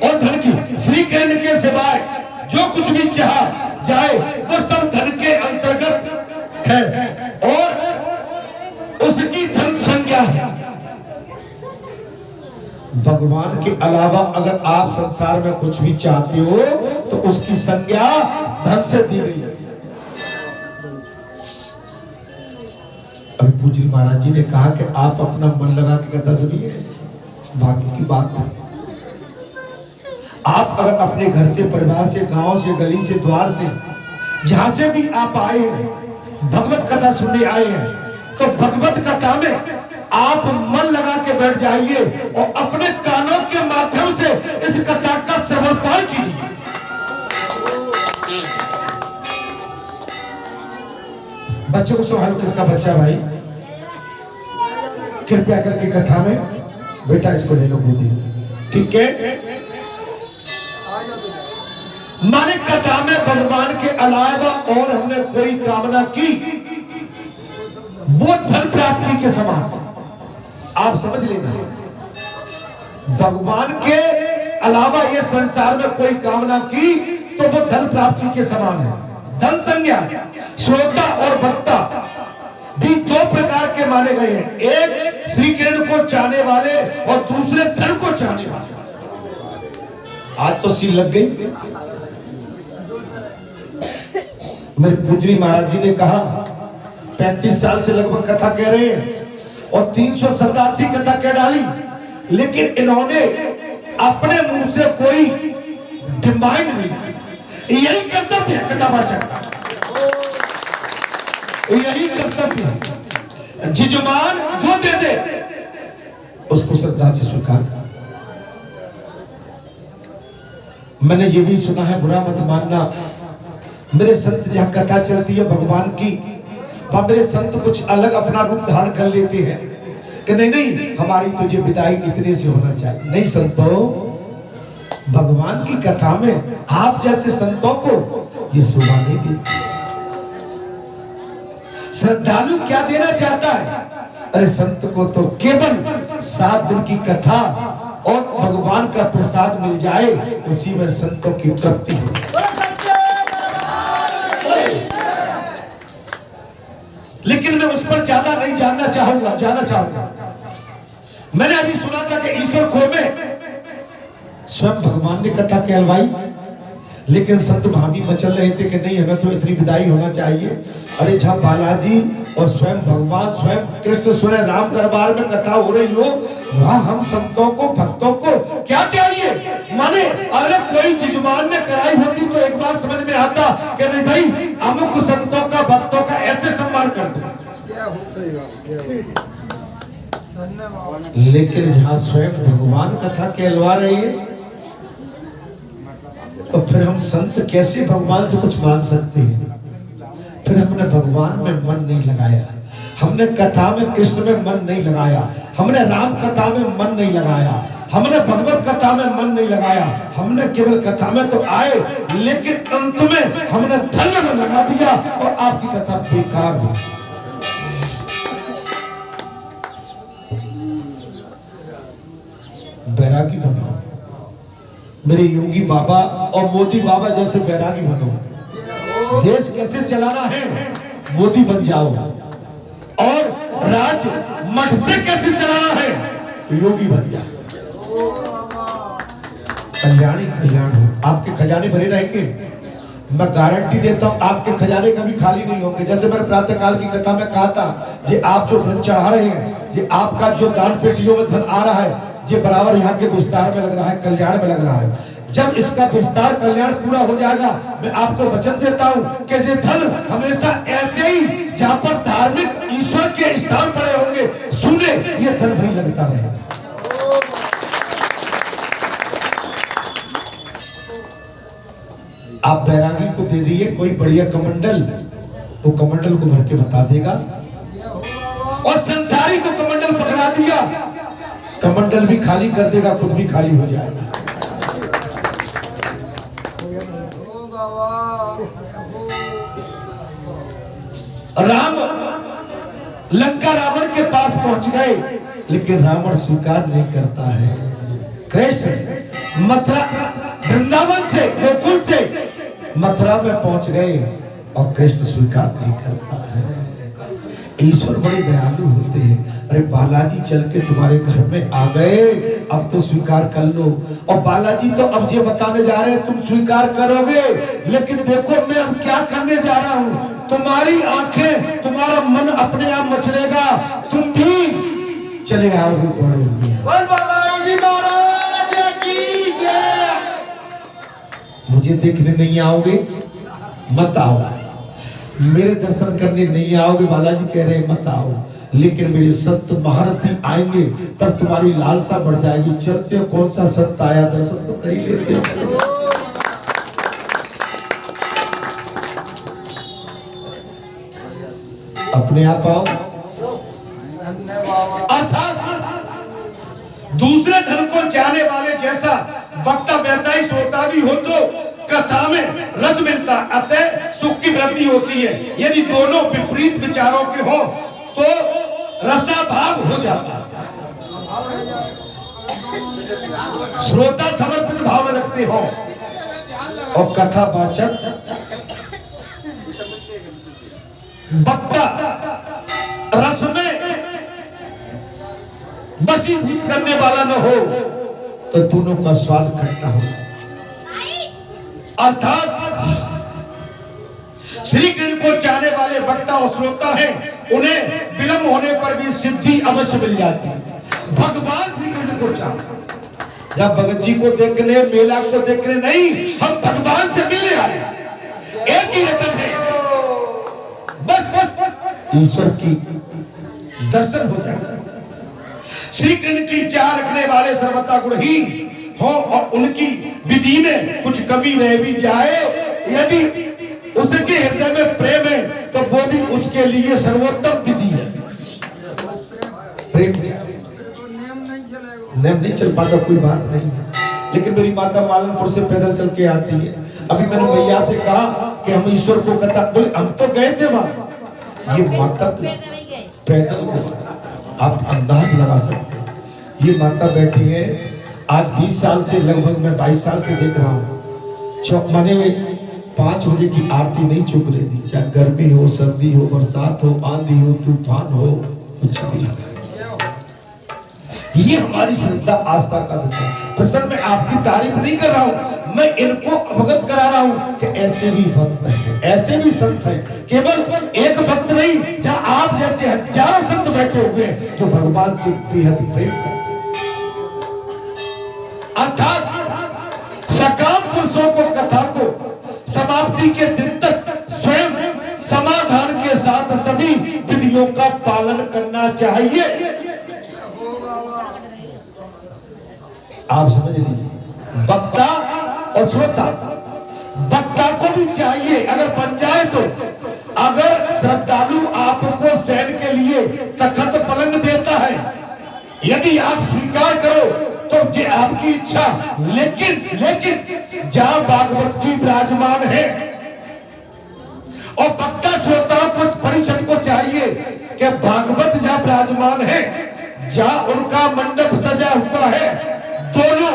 और धन की। श्री कृष्ण के सिवाय जो कुछ भी चाहा जाए वो सब धन के अंतर्गत है और उसकी धन संज्ञा है। भगवान के अलावा अगर आप संसार में कुछ भी चाहते हो तो उसकी संज्ञा धन से दी गई है। अभी पूज्य महाराज जी ने कहा कि आप अपना मन लगा के कथा सुनिए, बाकी की बात नहीं। आप अगर अपने घर से, परिवार से, गांव से, गली से, द्वार से, जहां से भी आप आए हैं, भगवत कथा सुनने आए हैं, तो भगवत कथा में आप मन लगा के बैठ जाइए और अपने कानों के माध्यम से इस कथा का श्रवण पाठ कीजिए। बच्चों को संभालो, किसका बच्चा भाई? कृपया करके कथा में बेटा इसको ले लो गोदी, ठीक है? माने कथा में भगवान के अलावा और हमने कोई कामना की, वो धन प्राप्ति के समान। आप समझ लेना, भगवान के अलावा ये संसार में कोई कामना की तो वो धन प्राप्ति के समान है। धन संज्ञा, श्रोता और वक्ता भी दो प्रकार के माने गए हैं, एक श्री कृष्ण को चाहने वाले और दूसरे धन को चाहने वाले। आज तो सील लग गई। मेरे पूजनी महाराज जी ने कहा 35 साल से लगभग कथा कह रहे हैं और 387 कथा कह डाली, लेकिन इन्होंने अपने मुंह से कोई डिमांड नहीं। यही कर्तव्य है कथावाचक का, यही कर्तव्य है। जिजमान जो दे दे उसको श्रद्धा से स्वीकार कर। मैंने ये भी सुना है, बुरा मत मानना, मेरे संत जहां कथा चलती है भगवान की, वहां मेरे संत कुछ अलग अपना रूप धारण कर लेते हैं कि नहीं नहीं हमारी तुझे विदाई इतने से होना चाहिए। नहीं संतों, भगवान की कथा में आप जैसे संतों को ये शोभा नहीं देती। श्रद्धालु क्या देना चाहता है? अरे संत को तो केवल 7 दिन की कथा और भगवान का प्रसाद मिल जाए, उसी में संतों की तृप्ति हो। लेकिन मैं उस पर ज्यादा नहीं जाना चाहूंगा। मैंने अभी सुना था कि ईश्वर खो में स्वयं भगवान ने कथा कहलवाई, लेकिन संत भाभी मचल रहे थे कि नहीं हमें तो इतनी विदाई होना चाहिए। अरे जहां बालाजी और स्वयं भगवान, स्वयं कृष्ण, स्वयं राम दरबार में कथा हो रही हो, वहां हम संतों को, भक्तों को क्या चाहिए? माने अगर कोई जिजमान ने कराई होती तो एक बार समझ में आता कि नहीं भाई अमुक संतों का, भक्तों का ऐसे सम्मान कर दो। लेकिन जहाँ स्वयं भगवान कथा कहलवा रहे हैं, तो फिर हम संत कैसे भगवान से कुछ मांग सकते हैं? फिर हमने भगवान में मन नहीं लगाया, हमने कथा में कृष्ण में मन नहीं लगाया, हमने राम कथा में मन नहीं लगाया, हमने भगवत कथा में मन नहीं लगाया, हमने केवल कथा में तो आए, लेकिन अंत में हमने धन में लगा दिया और आपकी कथा बेकार हुई। बैरागी बनो, मेरे योगी बाबा और मोदी बाबा जैसे बैरागी बनो। देश कैसे चलाना है, मोदी बन जाओ, और राज मठ से कैसे चलाना है, योगी बन जाओ। कल्याण ही कल्याण हो, आपके खजाने भरे रहेंगे। मैं गारंटी देता हूं आपके खजाने कभी खाली नहीं होंगे। जैसे मैंने प्रातः काल की कथा में कहा था, ये आप जो धन चढ़ा रहे हैं, ये आपका जो दान पेटियों में धन आ रहा है, ये बराबर यहाँ के विस्तार में लग रहा है, कल्याण में लग रहा है। जब इसका विस्तार कल्याण पूरा हो जाएगा, मैं आपको वचन देता हूं कि ये धन हमेशा ऐसे ही, जहां पर धार्मिक ईश्वर के स्थान पड़े होंगे, सुने ये धन वही लगता रहेगा। आप बैरागी को दे दिए कोई बढ़िया कमंडल, वो कमंडल को भर के बता देगा, और संसारी को कमंडल पकड़ा दिया, कमंडल भी खाली कर देगा, खुद भी खाली हो जाएगा। राम लंका रावण के पास पहुंच गए, लेकिन रावण स्वीकार नहीं करता है। कृष्ण मथुरा वृंदावन से, गोकुल से मथुरा में पहुंच गए और कृष्ण स्वीकार नहीं करता है। ईश्वर बड़े दयालु होते हैं। अरे बालाजी चल के तुम्हारे घर में आ गए, अब तो स्वीकार कर लो। और बालाजी तो अब ये बताने जा रहे हैं तुम स्वीकार करोगे, लेकिन देखो मैं अब क्या करने जा रहा हूँ। तुम्हारी आंखें, तुम्हारा मन अपने आप मचलेगा, तुम भी चले आओगे दौड़ोगे। मुझे देखने नहीं आओगे, मत आओ। मेरे दर्शन करने नहीं आओगे, बालाजी कह रहे हैं मत आओ, लेकिन मेरे संत महारथी आएंगे तब तुम्हारी लालसा बढ़ जाएगी। चलते हो, कौन सा संत आया, दर्शन तो कर ही लेते हो। अपने आप आओ। अर्थात दूसरे धन को चाहने वाले जैसा वक्ता वैसा ही श्रोता भी हो तो कथा में रस मिलता, अतः सुख की वृद्धि होती है। यदि दोनों विपरीत विचारों के हो तो रसाभाव हो जाता है। श्रोता समर्पित भाव में रखते हो और कथा वाचक वक्ता रस में वशीभूत करने वाला न हो तो दोनों का स्वाद खट्टा हो। अर्थात श्री कृष्ण को चाहने वाले वक्ता और श्रोता हैं, उन्हें विलंब होने पर भी सिद्धि अवश्य मिल जाती है। भगवान श्री कृष्ण को चाहते, जब भगत जी को देखने, मेला को देखने नहीं, हम भगवान से मिलने आए। एक ही रतन है, बस ईश्वर की दर्शन हो जाए। श्री कृष्ण की चाह रखने वाले सर्वथा गुणहीन हो और उनकी विधि में कुछ कमी रह भी जाए, यदि उसके हृदय में प्रेम है तो वो भी उसके लिए सर्वोत्तम विधि है। प्रेम नेम नहीं चल पाता, कोई बात नहीं है, लेकिन मेरी माता मालनपुर से पैदल चल के आती है। अभी मैंने मैया से कहा कि हम ईश्वर को कथा, बोले हम तो गए थे वहां। ये माता पैदल को आप अंदाज लगा सकते हैं। ये माता बैठी है, आज 20 साल से, लगभग मैं 22 साल से देख रहा हूँ। चौक माने 5 बजे की आरती नहीं चुक रही थी, चाहे गर्मी हो, सर्दी हो, बरसात हो, आंधी हो, तूफान हो, कुछ भी। ये हमारी श्रद्धा आस्था का विषय। प्रसन्न मैं आपकी तारीफ नहीं कर रहा हूँ, मैं इनको अवगत करा रहा हूँ कि ऐसे भी भक्त हैं, ऐसे भी संत हैं। केवल एक भक्त नहीं, जहाँ आप जैसे हजारों संत बैठे हुए हैं जो भगवान से बेहद प्रेम करते। अर्थात सकाम पुरुषों को कथा को समाप्ति के दिन तक स्वयं समाधान के साथ सभी विधियों का पालन करना चाहिए। आप समझ लीजिए, वक्ता और श्रोता, वक्ता को भी चाहिए अगर बन जाए तो, अगर श्रद्धालु आपको शयन के लिए तखत पलंग देता है, यदि आप स्वीकार करो तो ये आपकी इच्छा, लेकिन जहां भागवत जी विराजमान है और वक्ता श्रोताओं को परिषद को चाहिए कि भागवत जहां विराजमान है, जहां उनका मंडप सजा हुआ है, दोनों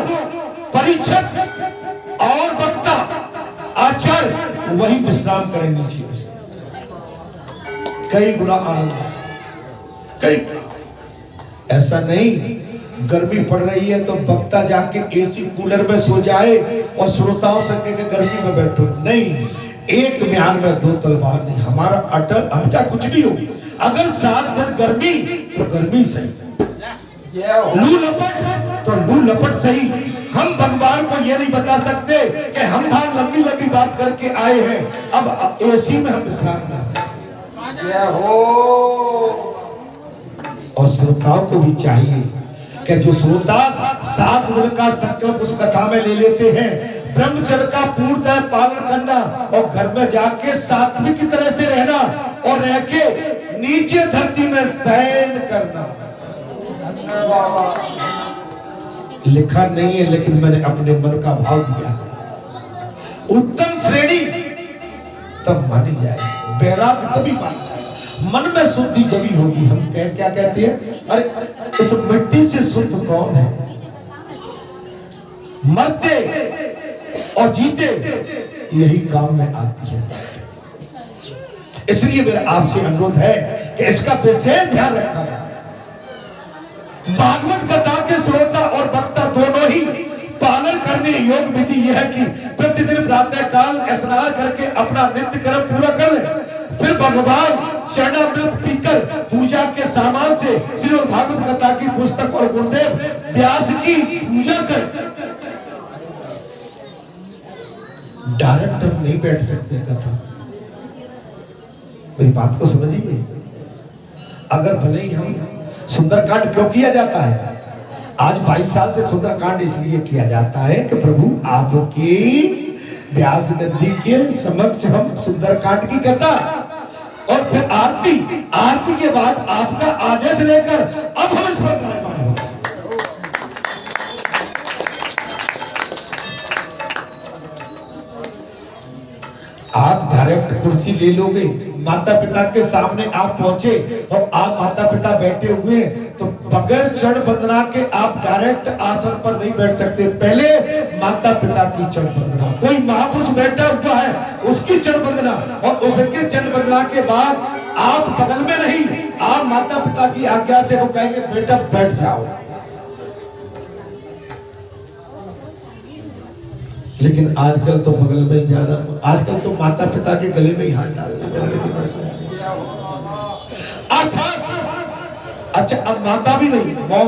परिषद और वक्ता आचार्य वही विश्राम करें नीचे। कई गुना आनंद, कई ऐसा नहीं गर्मी पड़ रही है तो वक्ता जाके एसी कूलर में सो जाए और श्रोताओं से कहे गर्मी में बैठो, नहीं, एक म्यान में दो तलवार नहीं। हमारा अटल हमचा कुछ भी हो, अगर 7 दिन गर्मी तो गर्मी सही, लू लपट तो लू लपट सही। हम भगवान को ये नहीं बता सकते कि हम बाहर लंबी लंबी बात करके आए हैं, अब एसी में हम विश्राम करते हो। और श्रोताओं को भी चाहिए कि जो श्रोता 7 दिन का संकल्प उस कथा में ले लेते हैं, ब्रह्मचर्य का पूर्णतः पालन करना और घर में जाके सात्विक की तरह से रहना और रह के नीचे धरती में शयन करना। लिखा नहीं है लेकिन मैंने अपने मन का भाव दिया, उत्तम श्रेणी तब मानी जाए, वैराग्य तभी मानी जाए, मन में शुद्धि जभी होगी। हम क्या कहते हैं, अरे इस मिट्टी से शुद्ध कौन है? मरते और जीते यही काम में आती है। इसलिए मेरा आपसे अनुरोध है कि इसका विशेष ध्यान रखा जाए। भागवत कथा के श्रोता और वक्ता दोनों ही पालन करने योग्य विधि यह है कि प्रतिदिन प्रातः काल स्नान करके अपना नित्य कर्म पूरा कर ले, फिर भगवान शरणामृत पीकर पूजा के सामान से श्रीमद् भागवत कथा की पुस्तक और गुरुदेव व्यास की पूजा कर। डायरेक्ट हम नहीं बैठ सकते कथा, मेरी बात को समझिए। अगर भले ही हम सुंदरकांड क्यों किया जाता है, आज 22 साल से सुंदरकांड इसलिए किया जाता है कि प्रभु आपकी व्यास गद्दी के समक्ष हम सुंदरकांड की कथा और फिर आरती के बाद आपका आदेश लेकर अब हम इस पर विराजमान हो। आप डायरेक्ट कुर्सी ले लोगे, माता पिता के सामने आप पहुंचे और आप माता पिता बैठे हुए हैं तो बगैर चरण वंदना के आप डायरेक्ट आसन पर नहीं बैठ सकते। पहले माता पिता की चरण वंदना, कोई महापुरुष बैठा हुआ है उसकी चरण वंदना, और उसके चरण वंदना के बाद आप बगल में नहीं, आप माता पिता की आज्ञा से वो कहेंगे बेटा बैठ जाओ। लेकिन आजकल तो बगल में ज्यादा, आजकल तो माता पिता के गले में ही हाथ डालते। अच्छा अब माता भी नहीं, mom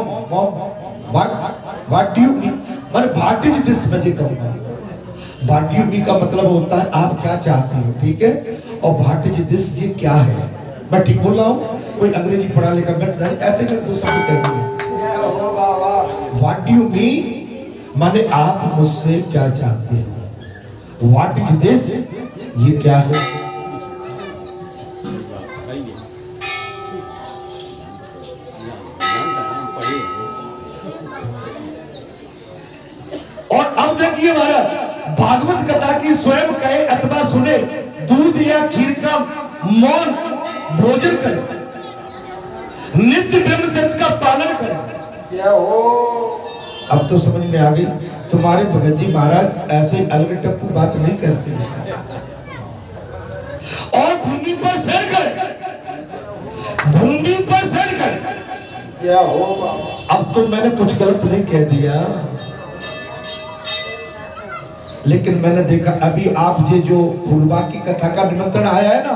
what do you mean, मैं व्हाट इज दिस मैं कहूंगा। व्हाट डू यू मीन का मतलब होता है आप क्या चाहते हो, ठीक है, और व्हाट इज दिस ये क्या है। मैं ठीक बोल रहा हूँ? कोई अंग्रेजी पढ़ा लिखा मैं ऐसे कर दो सब कहते। व्हाट डू यू मीन माने आप मुझसे क्या चाहते हो, व्हाट इज दिस ये क्या है। और अब देखिए महाराज, भागवत कथा की स्वयं कहे अथवा सुने, दूध या खीर का मौन भोजन करें, नित्य ब्रह्मचर्य का पालन करें। क्या हो अब तो समझ में आ गई। तुम्हारे भगत जी महाराज ऐसे अलग टप्पू बात नहीं करते हैं। और भूमि पर सैर करें, भूमि पर सैर करें। क्या होगा? अब तो मैंने कुछ गलत नहीं कह दिया, लेकिन मैंने देखा अभी आप ये जो फूलबा की कथा का निमंत्रण आया है ना,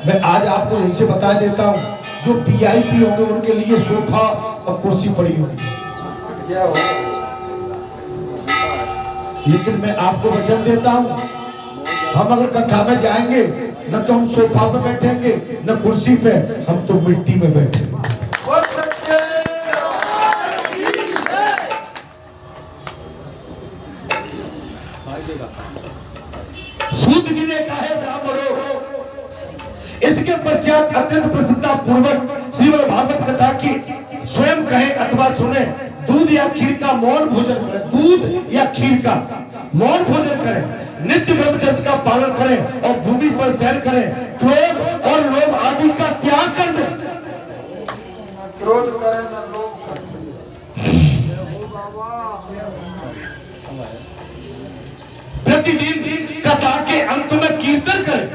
मैं आज आपको यहीं से बता देता हूँ, जो वीआईपी होंगे उनके लिए सोफा और कुर्सी पड़ी होगी। लेकिन मैं आपको वचन देता हूं, हम अगर कथा में जाएंगे न तो हम सोफा पे बैठेंगे न कुर्सी पे, हम तो मिट्टी में बैठेंगे। सूत जी ने कहा है ब्राह्मणों, इसके पश्चात अत्यंत प्रसन्नता पूर्वक श्रीमद् भागवत कथा की स्वयं कहें अथवा सुने, दूध या खीर का मौन भोजन करें, दूध या खीर का मौन भोजन करें, नित्य ब्रह्मचर्य का पालन करें और भूमि पर शयन करें, क्रोध और लोभ आदि का त्याग कर दें। क्रोध करे न लोभ करे। प्रतिदिन कथा के अंत में कीर्तन करें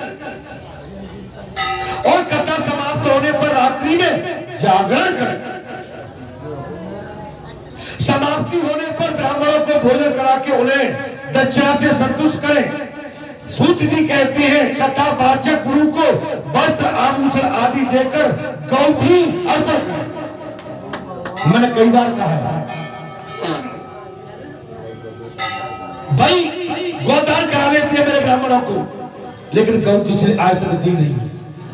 और कथा समाप्त होने पर रात्रि में जागरण करें। समाप्ति होने पर ब्राह्मणों को भोजन करा के उन्हें दक्षिणा से संतुष्ट करें। सूत जी कहते हैं कथा वाचक गुरु को वस्त्र आभूषण आदि देकर गौ भी अर्पण करें। मैंने कई बार कहा है भाई गोदान करा लेते हैं मेरे ब्राह्मणों को, लेकिन गौ किसी आज तक दी नहीं।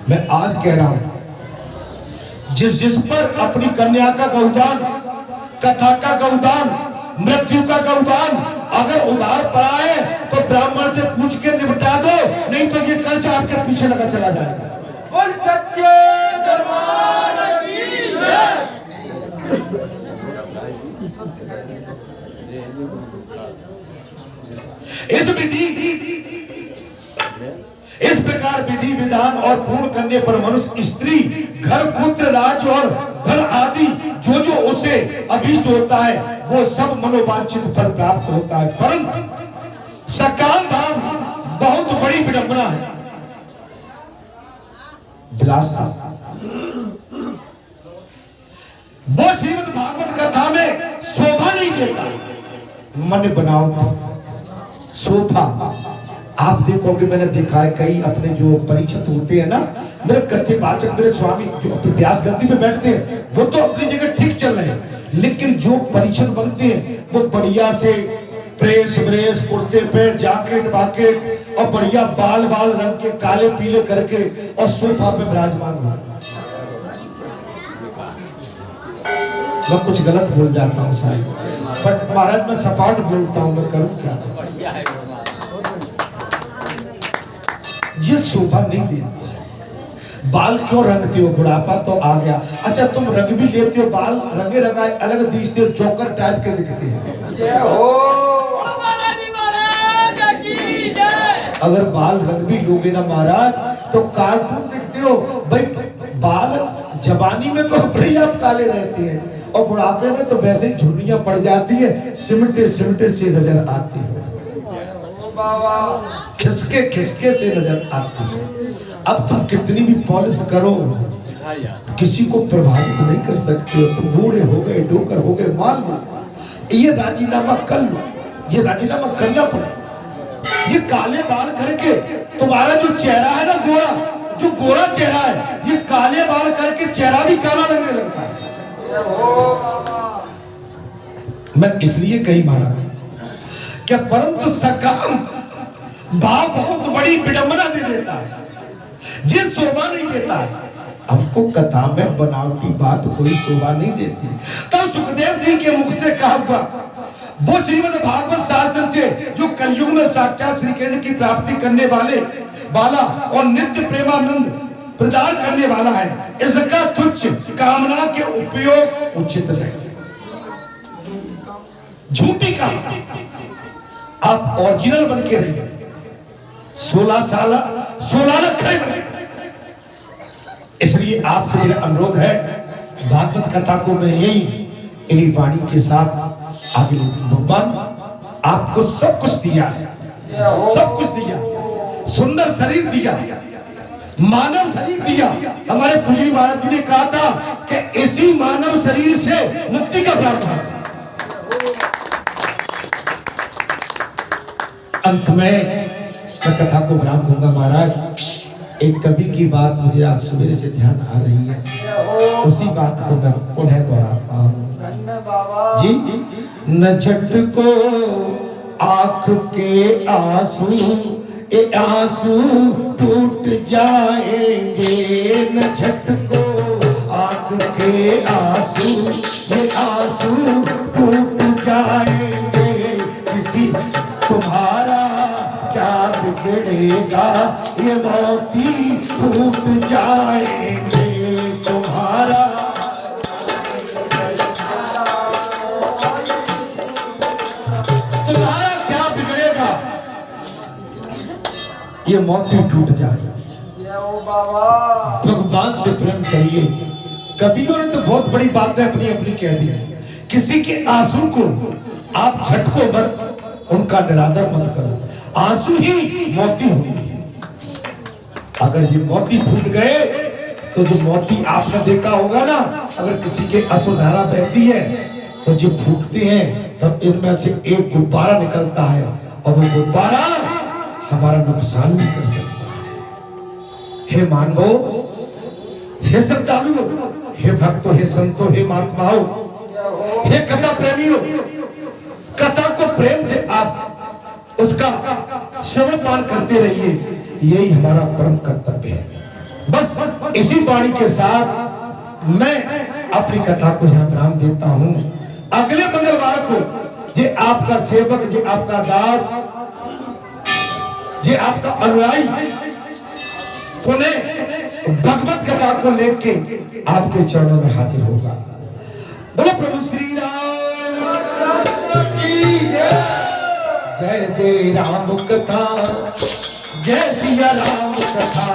मैं आज कह रहा हूं जिस पर अपनी कन्या का गौदान, कथा का गौदान, मृत्यु का गौदान अगर उधार पड़ा है तो ब्राह्मण से पूछ के निपटा दो, नहीं तो ये कर्ज आपके पीछे लगा चला जाएगा। बोल सच्चे दरबार की जय। इस प्रकार विधि विधान और पूर्ण करने पर मनुष्य स्त्री, घर, पुत्र, राज्य और धन आदि जो जो उसे अभीष्ट होता है वो सब मनोवांछित फल प्राप्त होता है। परंतु सकाम भाव बहुत बड़ी विडंबना है, विलासा। वो श्रीमद् भागवत कथा में शोभा नहीं देता। मन बनाओ शोभा। आप देखोगे, मैंने देखा है कई अपने जो परिचित होते हैं ना, मेरे कथ्य वाचक, मेरे स्वामी जो व्यास गद्दी पे बैठते हैं वो तो अपनी जगह ठीक चल रहे हैं, लेकिन जो परिचित बनते हैं वो बढ़िया से प्रेस ब्रेस कुर्ते पे जैकेट वाकेट और बढ़िया बाल बाल रंग के काले पीले करके और सोफा पे विराजमान हो। मैं कुछ गलत बोल जाता हूँ शायद, बट महाराज मैं सपाट बोलता हूँ, मैं करूँ क्या? ये शोभा नहीं देती। बाल क्यों रंगते हो? बुढ़ापा तो आ गया। अच्छा तुम रंग भी लेते हो, बाल रंगे रंगाए अलग दिखते हो, जोकर टाइप के दिखते हैं। जय हो अगर बाल रंग भी लोगे ना महाराज तो कार्टून दिखते हो भाई। बाल जवानी में तो अपने आप काले रहते हैं और बुढ़ापे में तो वैसे ही झुर्रियां पड़ जाती है, सिमटे सिमटे से नजर आती है, खिसके खिसके से नजर आती है। अब तुम कितनी भी पॉलिश करो किसी को प्रभावित नहीं कर सकते हो। तुम बूढ़े हो गए, डोकर हो गए, मान लो ये राजीनामा कर लो, ये राजीनामा करना पड़े। ये काले बाल करके तुम्हारा जो चेहरा है ना, गोरा, जो गोरा चेहरा है, ये काले बाल करके चेहरा भी काला लगने लगता है। मैं इसलिए कही महाराज क्या, परंतु सकाम भाव बहुत बड़ी विडंबना दे देता है, जिस शोभा नहीं देता है। हमको कथा में बनावटी बात कोई शोभा नहीं देती। तब सुखदेव जी के मुख से कहा हुआ वो श्रीमद् भागवत शास्त्र से जो कलयुग में साक्षात श्री कृष्ण की प्राप्ति करने वाला और नित्य प्रेमानंद प्रदान करने वाला है, इसका तुच्छ कामना के उपयोग उचित नहीं। झूठी कामना, आप ओरिजिनल बन के रहिए, 16 लखरे बने। इसलिए आपसे मेरा अनुरोध है, भागवत कथा को मैं यही इन्हीं वाणी के साथ आगे। भगवान आपको सब कुछ दिया है, सब कुछ दिया, सुंदर शरीर दिया, मानव शरीर दिया। हमारे पूज्य महाराज जी ने कहा था कि इसी मानव शरीर से मुक्ति का प्रावधान है। अंत में मैं कथा को विराम दूंगा महाराज। एक कवि की बात मुझे आज सवेरे से ध्यान आ रही है, उसी बात को मैं पुनः दोहराता हूँ जी। न झटको आंख के आंसू, ये आंसू टूट जाएंगे। न झटको आंख के आंसू, ये आंसू टूट जाएंगे। किसी तुम्हारा क्या बिगड़ेगा ये मोती फूट जाएंगे तुम्हारा क्या बिगड़ेगा ये मोती टूट जाएगी। जय हो बाबा। भगवान से प्रेम करिए। कवियों ने तो बहुत बड़ी बातें अपनी अपनी कह दी। किसी के आंसू को आप झटको मत, उनका निरादर मत करो। आंसू ही मोती होते हैं। अगर ये मोती फूट गए तो जो मोती आपने देखा होगा ना, अगर किसी के अश्रुधारा बहती है तो जो फूटते हैं तब इनमें से एक गुब्बारा निकलता है और वो गुब्बारा हमारा नुकसान भी कर सकता है। हे मानवो, हे श्रद्धालु, हे भक्तों, हे संतों, हे महात्माओं, हे कथा प्रेमियों, कथा को प्रेम से आप उसका श्रवण पान करते रहिए। यही हमारा परम कर्तव्य है। बस इसी वाणी के साथ मैं अपनी कथा को यहाँ विराम देता हूँ। अगले मंगलवार को ये आपका सेवक, ये आपका दास, ये आपका अनुयायी पुनः भगवत कथा को लेके आपके चरणों में हाजिर होगा। बोलो प्रभु श्री राम की जय। जय जय राम कथा, जय सिया राम कथा।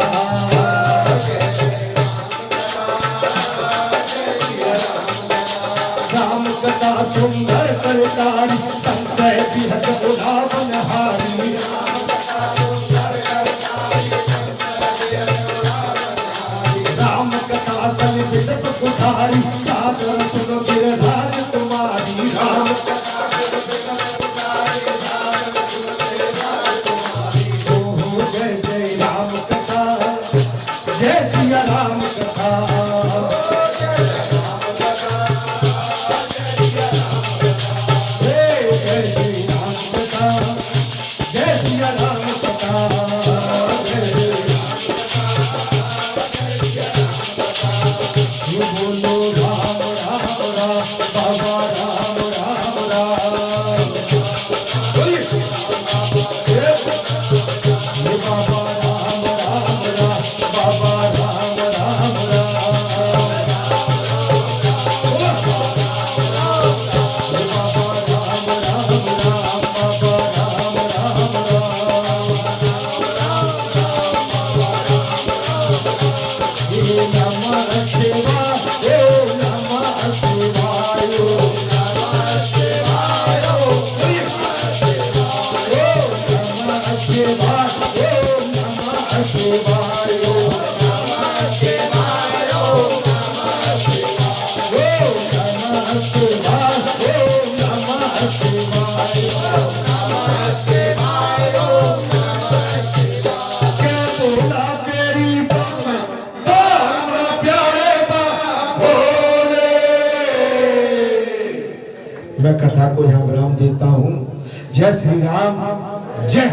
राम कथा सुंदर करतारी, संशय विहत उलावन हारी। राम कथा सन विदत कुठारी, सागर सुनो गिरधार तुम्हारी। राम जय जय राम कथा, जय सिया राम कथा। मैं कथा को यहाँ विराम देता हूँ। जय श्री राम, जय